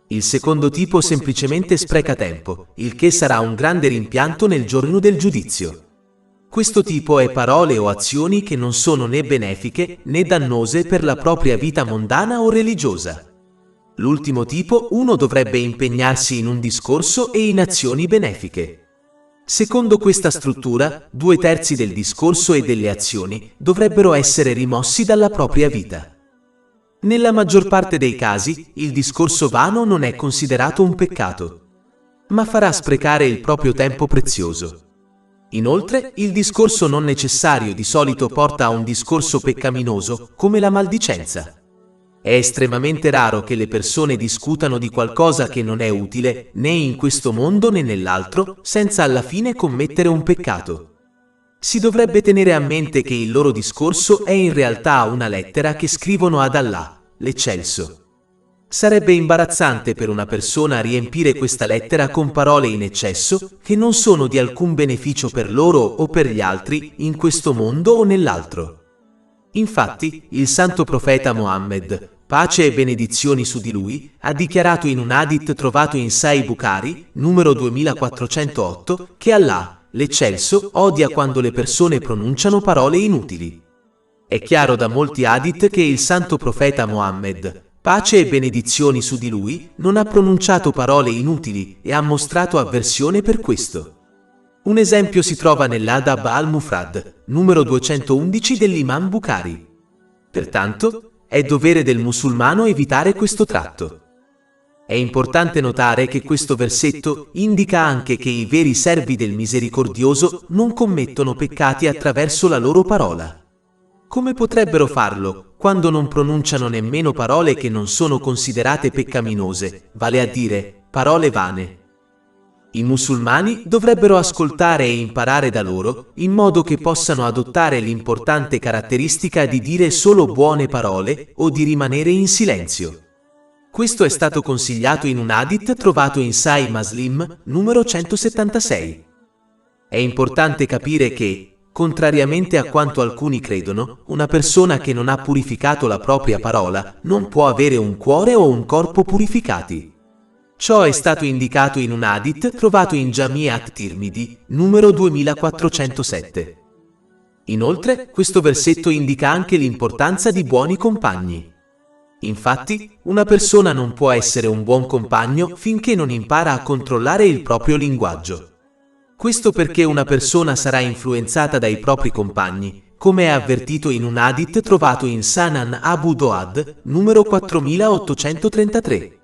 Il secondo tipo semplicemente spreca tempo, il che sarà un grande rimpianto nel giorno del giudizio. Questo tipo è parole o azioni che non sono né benefiche né dannose per la propria vita mondana o religiosa. L'ultimo tipo, uno dovrebbe impegnarsi in un discorso e in azioni benefiche. Secondo questa struttura, 2/3 del discorso e delle azioni dovrebbero essere rimossi dalla propria vita. Nella maggior parte dei casi, il discorso vano non è considerato un peccato, ma farà sprecare il proprio tempo prezioso. Inoltre, il discorso non necessario di solito porta a un discorso peccaminoso, come la maldicenza. È estremamente raro che le persone discutano di qualcosa che non è utile, né in questo mondo né nell'altro, senza alla fine commettere un peccato. Si dovrebbe tenere a mente che il loro discorso è in realtà una lettera che scrivono ad Allah, l'Eccelso. Sarebbe imbarazzante per una persona riempire questa lettera con parole in eccesso che non sono di alcun beneficio per loro o per gli altri in questo mondo o nell'altro. Infatti, il santo profeta Mohammed, pace e benedizioni su di lui, ha dichiarato in un hadith trovato in Sahih Bukhari, numero 2408, che Allah, l'Eccelso, odia quando le persone pronunciano parole inutili. È chiaro da molti hadith che il santo profeta Mohammed, pace e benedizioni su di lui, non ha pronunciato parole inutili e ha mostrato avversione per questo. Un esempio si trova nell'Adab al-Mufrad, numero 211 dell'Imam Bukhari. Pertanto, è dovere del musulmano evitare questo tratto. È importante notare che questo versetto indica anche che i veri servi del misericordioso non commettono peccati attraverso la loro parola. Come potrebbero farlo, quando non pronunciano nemmeno parole che non sono considerate peccaminose, vale a dire, parole vane? I musulmani dovrebbero ascoltare e imparare da loro, in modo che possano adottare l'importante caratteristica di dire solo buone parole o di rimanere in silenzio. Questo è stato consigliato in un hadith trovato in Sahih Muslim, numero 176. È importante capire che, contrariamente a quanto alcuni credono, una persona che non ha purificato la propria parola non può avere un cuore o un corpo purificati. Ciò è stato indicato in un hadith trovato in Jami' at-Tirmidhi, numero 2407. Inoltre, questo versetto indica anche l'importanza di buoni compagni. Infatti, una persona non può essere un buon compagno finché non impara a controllare il proprio linguaggio. Questo perché una persona sarà influenzata dai propri compagni, come è avvertito in un hadith trovato in Sunan Abu Dawud, numero 4833.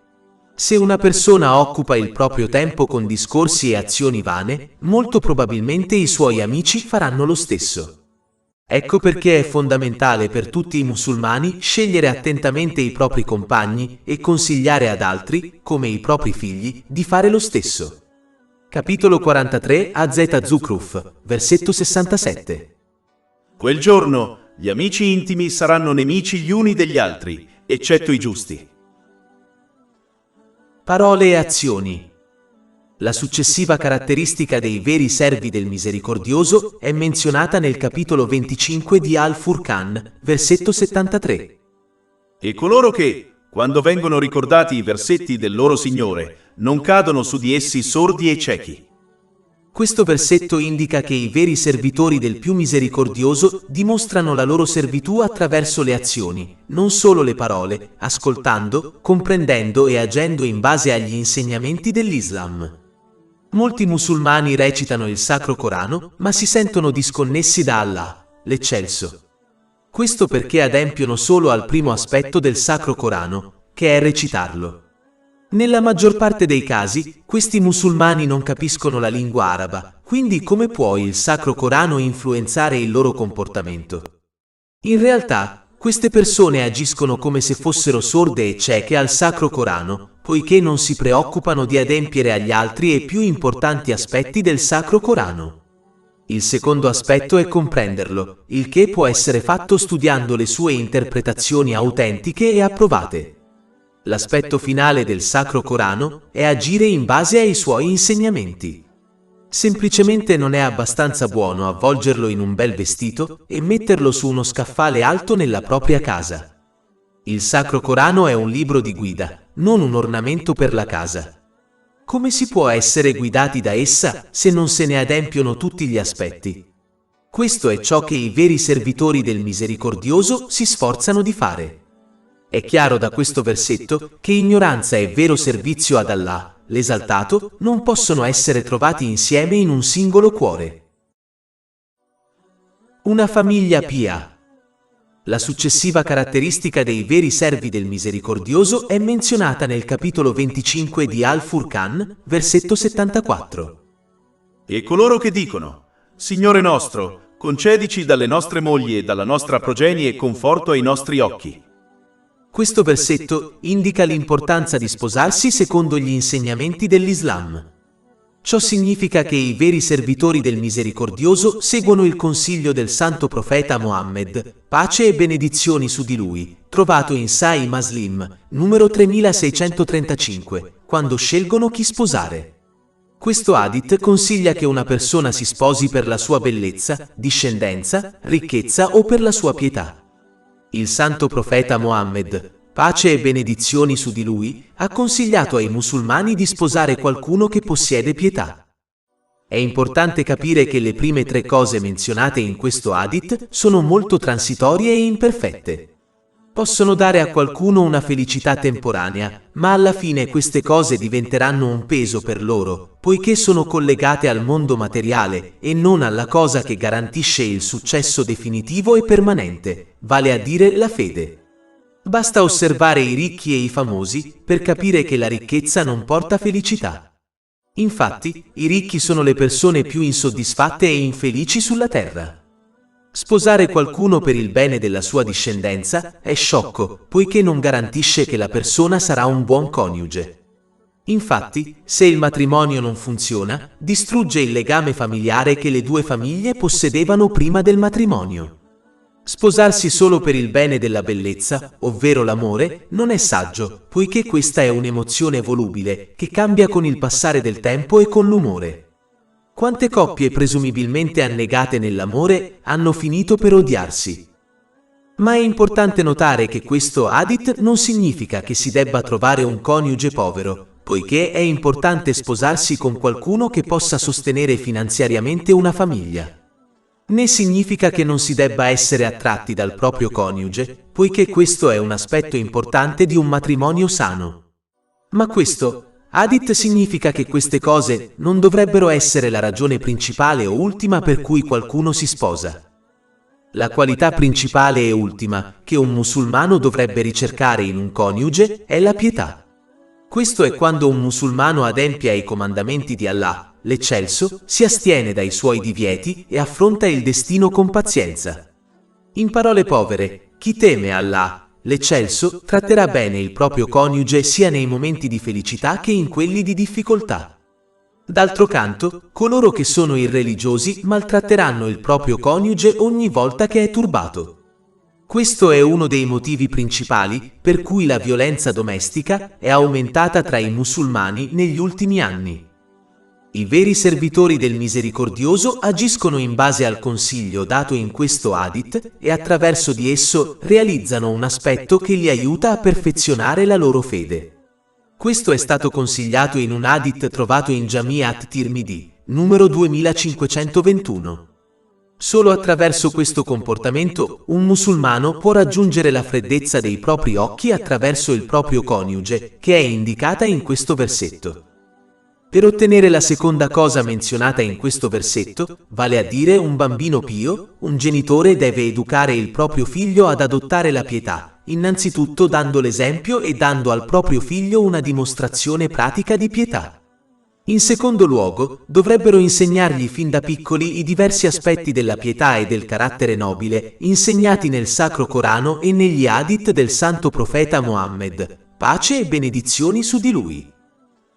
Se una persona occupa il proprio tempo con discorsi e azioni vane, molto probabilmente i suoi amici faranno lo stesso. Ecco perché è fondamentale per tutti i musulmani scegliere attentamente i propri compagni e consigliare ad altri, come i propri figli, di fare lo stesso. Capitolo 43 Az-Zukhruf, versetto 67. Quel giorno gli amici intimi saranno nemici gli uni degli altri, eccetto i giusti. Parole e azioni. La successiva caratteristica dei veri servi del misericordioso è menzionata nel capitolo 25 di Al-Furqan, versetto 73. E coloro che, quando vengono ricordati i versetti del loro Signore, non cadono su di essi sordi e ciechi. Questo versetto indica che i veri servitori del più misericordioso dimostrano la loro servitù attraverso le azioni, non solo le parole, ascoltando, comprendendo e agendo in base agli insegnamenti dell'Islam. Molti musulmani recitano il Sacro Corano, ma si sentono disconnessi da Allah, l'Eccelso. Questo perché adempiono solo al primo aspetto del Sacro Corano, che è recitarlo. Nella maggior parte dei casi, questi musulmani non capiscono la lingua araba, quindi come può il Sacro Corano influenzare il loro comportamento? In realtà, queste persone agiscono come se fossero sorde e cieche al Sacro Corano, poiché non si preoccupano di adempiere agli altri e più importanti aspetti del Sacro Corano. Il secondo aspetto è comprenderlo, il che può essere fatto studiando le sue interpretazioni autentiche e approvate. L'aspetto finale del Sacro Corano è agire in base ai suoi insegnamenti. Semplicemente non è abbastanza buono avvolgerlo in un bel vestito e metterlo su uno scaffale alto nella propria casa. Il Sacro Corano è un libro di guida, non un ornamento per la casa. Come si può essere guidati da essa se non se ne adempiono tutti gli aspetti? Questo è ciò che i veri servitori del Misericordioso si sforzano di fare. È chiaro da questo versetto che ignoranza e vero servizio ad Allah, l'Esaltato, non possono essere trovati insieme in un singolo cuore. Una famiglia pia. La successiva caratteristica dei veri servi del Misericordioso è menzionata nel capitolo 25 di Al-Furqan, versetto 74. E coloro che dicono: Signore nostro, concedici dalle nostre mogli e dalla nostra progenie conforto ai nostri occhi. Questo versetto indica l'importanza di sposarsi secondo gli insegnamenti dell'Islam. Ciò significa che i veri servitori del Misericordioso seguono il consiglio del santo profeta Mohammed, pace e benedizioni su di lui, trovato in Sahih Muslim, numero 3635, quando scelgono chi sposare. Questo hadith consiglia che una persona si sposi per la sua bellezza, discendenza, ricchezza o per la sua pietà. Il santo profeta Mohammed, pace e benedizioni su di lui, ha consigliato ai musulmani di sposare qualcuno che possiede pietà. È importante capire che le prime tre cose menzionate in questo hadith sono molto transitorie e imperfette. Possono dare a qualcuno una felicità temporanea, ma alla fine queste cose diventeranno un peso per loro, poiché sono collegate al mondo materiale e non alla cosa che garantisce il successo definitivo e permanente, vale a dire la fede. Basta osservare i ricchi e i famosi per capire che la ricchezza non porta felicità. Infatti, i ricchi sono le persone più insoddisfatte e infelici sulla terra. Sposare qualcuno per il bene della sua discendenza è sciocco, poiché non garantisce che la persona sarà un buon coniuge. Infatti, se il matrimonio non funziona, distrugge il legame familiare che le due famiglie possedevano prima del matrimonio. Sposarsi solo per il bene della bellezza, ovvero l'amore, non è saggio, poiché questa è un'emozione volubile, che cambia con il passare del tempo e con l'umore. Quante coppie presumibilmente annegate nell'amore hanno finito per odiarsi? Ma è importante notare che questo hadith non significa che si debba trovare un coniuge povero, poiché è importante sposarsi con qualcuno che possa sostenere finanziariamente una famiglia. Né significa che non si debba essere attratti dal proprio coniuge, poiché questo è un aspetto importante di un matrimonio sano. Ma questo hadith significa che queste cose non dovrebbero essere la ragione principale o ultima per cui qualcuno si sposa. La qualità principale e ultima che un musulmano dovrebbe ricercare in un coniuge è la pietà. Questo è quando un musulmano adempie ai comandamenti di Allah, l'Eccelso, si astiene dai suoi divieti e affronta il destino con pazienza. In parole povere, chi teme Allah, l'Eccelso, tratterà bene il proprio coniuge sia nei momenti di felicità che in quelli di difficoltà. D'altro canto, coloro che sono irreligiosi maltratteranno il proprio coniuge ogni volta che è turbato. Questo è uno dei motivi principali per cui la violenza domestica è aumentata tra i musulmani negli ultimi anni. I veri servitori del Misericordioso agiscono in base al consiglio dato in questo hadith e attraverso di esso realizzano un aspetto che li aiuta a perfezionare la loro fede. Questo è stato consigliato in un hadith trovato in Jami' at-Tirmidhi, numero 2521. Solo attraverso questo comportamento un musulmano può raggiungere la freddezza dei propri occhi attraverso il proprio coniuge, che è indicata in questo versetto. Per ottenere la seconda cosa menzionata in questo versetto, vale a dire un bambino pio, un genitore deve educare il proprio figlio ad adottare la pietà, innanzitutto dando l'esempio e dando al proprio figlio una dimostrazione pratica di pietà. In secondo luogo, dovrebbero insegnargli fin da piccoli i diversi aspetti della pietà e del carattere nobile, insegnati nel Sacro Corano e negli hadith del santo profeta Mohammed, pace e benedizioni su di lui.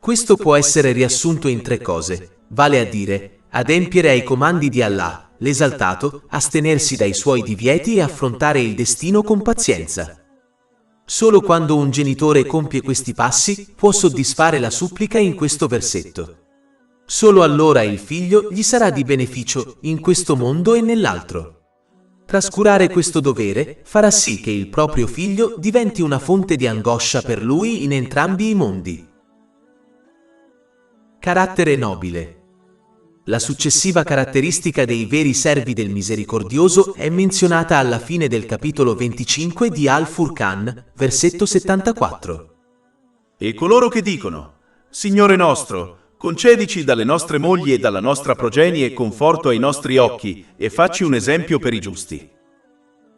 Questo può essere riassunto in tre cose, vale a dire, adempiere ai comandi di Allah, l'Esaltato, astenersi dai suoi divieti e affrontare il destino con pazienza. Solo quando un genitore compie questi passi può soddisfare la supplica in questo versetto. Solo allora il figlio gli sarà di beneficio in questo mondo e nell'altro. Trascurare questo dovere farà sì che il proprio figlio diventi una fonte di angoscia per lui in entrambi i mondi. Carattere nobile. La successiva caratteristica dei veri servi del Misericordioso è menzionata alla fine del capitolo 25 di Al-Furqan, versetto 74. E coloro che dicono: Signore nostro, concedici dalle nostre mogli e dalla nostra progenie conforto ai nostri occhi e facci un esempio per i giusti.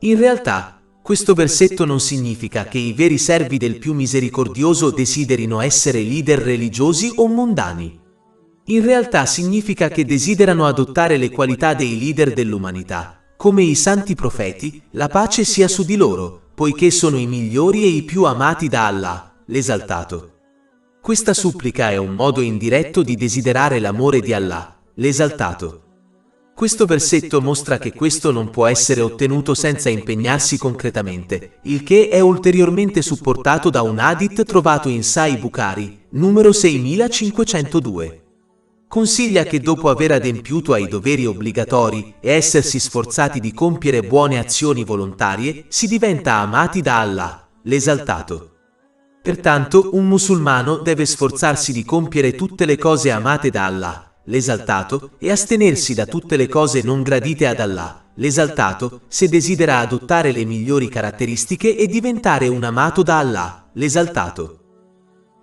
In realtà, questo versetto non significa che i veri servi del più misericordioso desiderino essere leader religiosi o mondani. In realtà significa che desiderano adottare le qualità dei leader dell'umanità, come i santi profeti, la pace sia su di loro, poiché sono i migliori e i più amati da Allah, l'Esaltato. Questa supplica è un modo indiretto di desiderare l'amore di Allah, l'Esaltato. Questo versetto mostra che questo non può essere ottenuto senza impegnarsi concretamente, il che è ulteriormente supportato da un hadith trovato in Sahih Bukhari, numero 6502. Consiglia che dopo aver adempiuto ai doveri obbligatori e essersi sforzati di compiere buone azioni volontarie, si diventa amati da Allah, l'Esaltato. Pertanto, un musulmano deve sforzarsi di compiere tutte le cose amate da Allah, l'Esaltato, e astenersi da tutte le cose non gradite ad Allah, l'Esaltato, se desidera adottare le migliori caratteristiche e diventare un amato da Allah, l'Esaltato.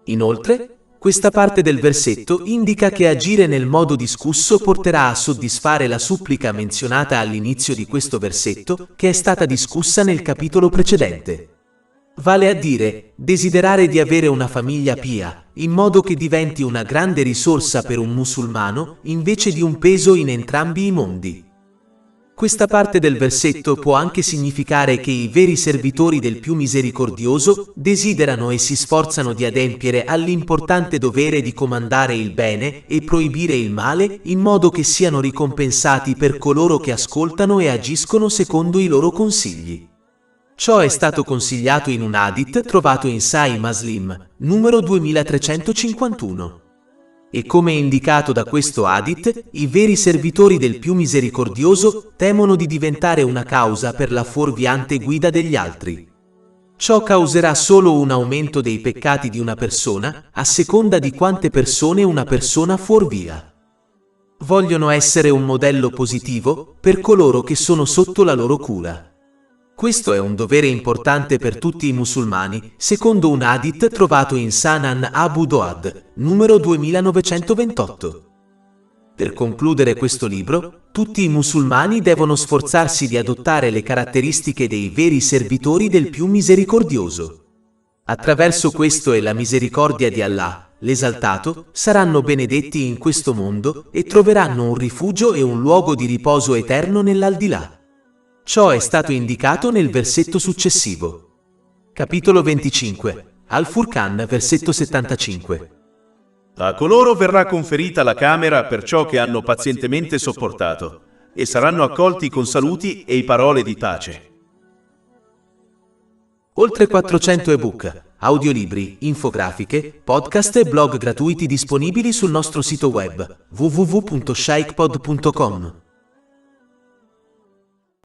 Inoltre, questa parte del versetto indica che agire nel modo discusso porterà a soddisfare la supplica menzionata all'inizio di questo versetto, che è stata discussa nel capitolo precedente. Vale a dire, desiderare di avere una famiglia pia, in modo che diventi una grande risorsa per un musulmano, invece di un peso in entrambi i mondi. Questa parte del versetto può anche significare che i veri servitori del più misericordioso desiderano e si sforzano di adempiere all'importante dovere di comandare il bene e proibire il male, in modo che siano ricompensati per coloro che ascoltano e agiscono secondo i loro consigli. Ciò è stato consigliato in un hadith trovato in Sahih Muslim, numero 2351. E come indicato da questo hadith, i veri servitori del più misericordioso temono di diventare una causa per la fuorviante guida degli altri. Ciò causerà solo un aumento dei peccati di una persona, a seconda di quante persone una persona fuorvia. Vogliono essere un modello positivo per coloro che sono sotto la loro cura. Questo è un dovere importante per tutti i musulmani, secondo un hadith trovato in Sunan Abu Dawud, numero 2928. Per concludere questo libro, tutti i musulmani devono sforzarsi di adottare le caratteristiche dei veri servitori del più misericordioso. Attraverso questo e la misericordia di Allah, l'Esaltato, saranno benedetti in questo mondo e troveranno un rifugio e un luogo di riposo eterno nell'aldilà. Ciò è stato indicato nel versetto successivo. Capitolo 25. Al-Furqan, versetto 75. A coloro verrà conferita la camera per ciò che hanno pazientemente sopportato, e saranno accolti con saluti e parole di pace. Oltre 400 ebook, audiolibri, infografiche, podcast e blog gratuiti disponibili sul nostro sito web www.shaykhpod.com.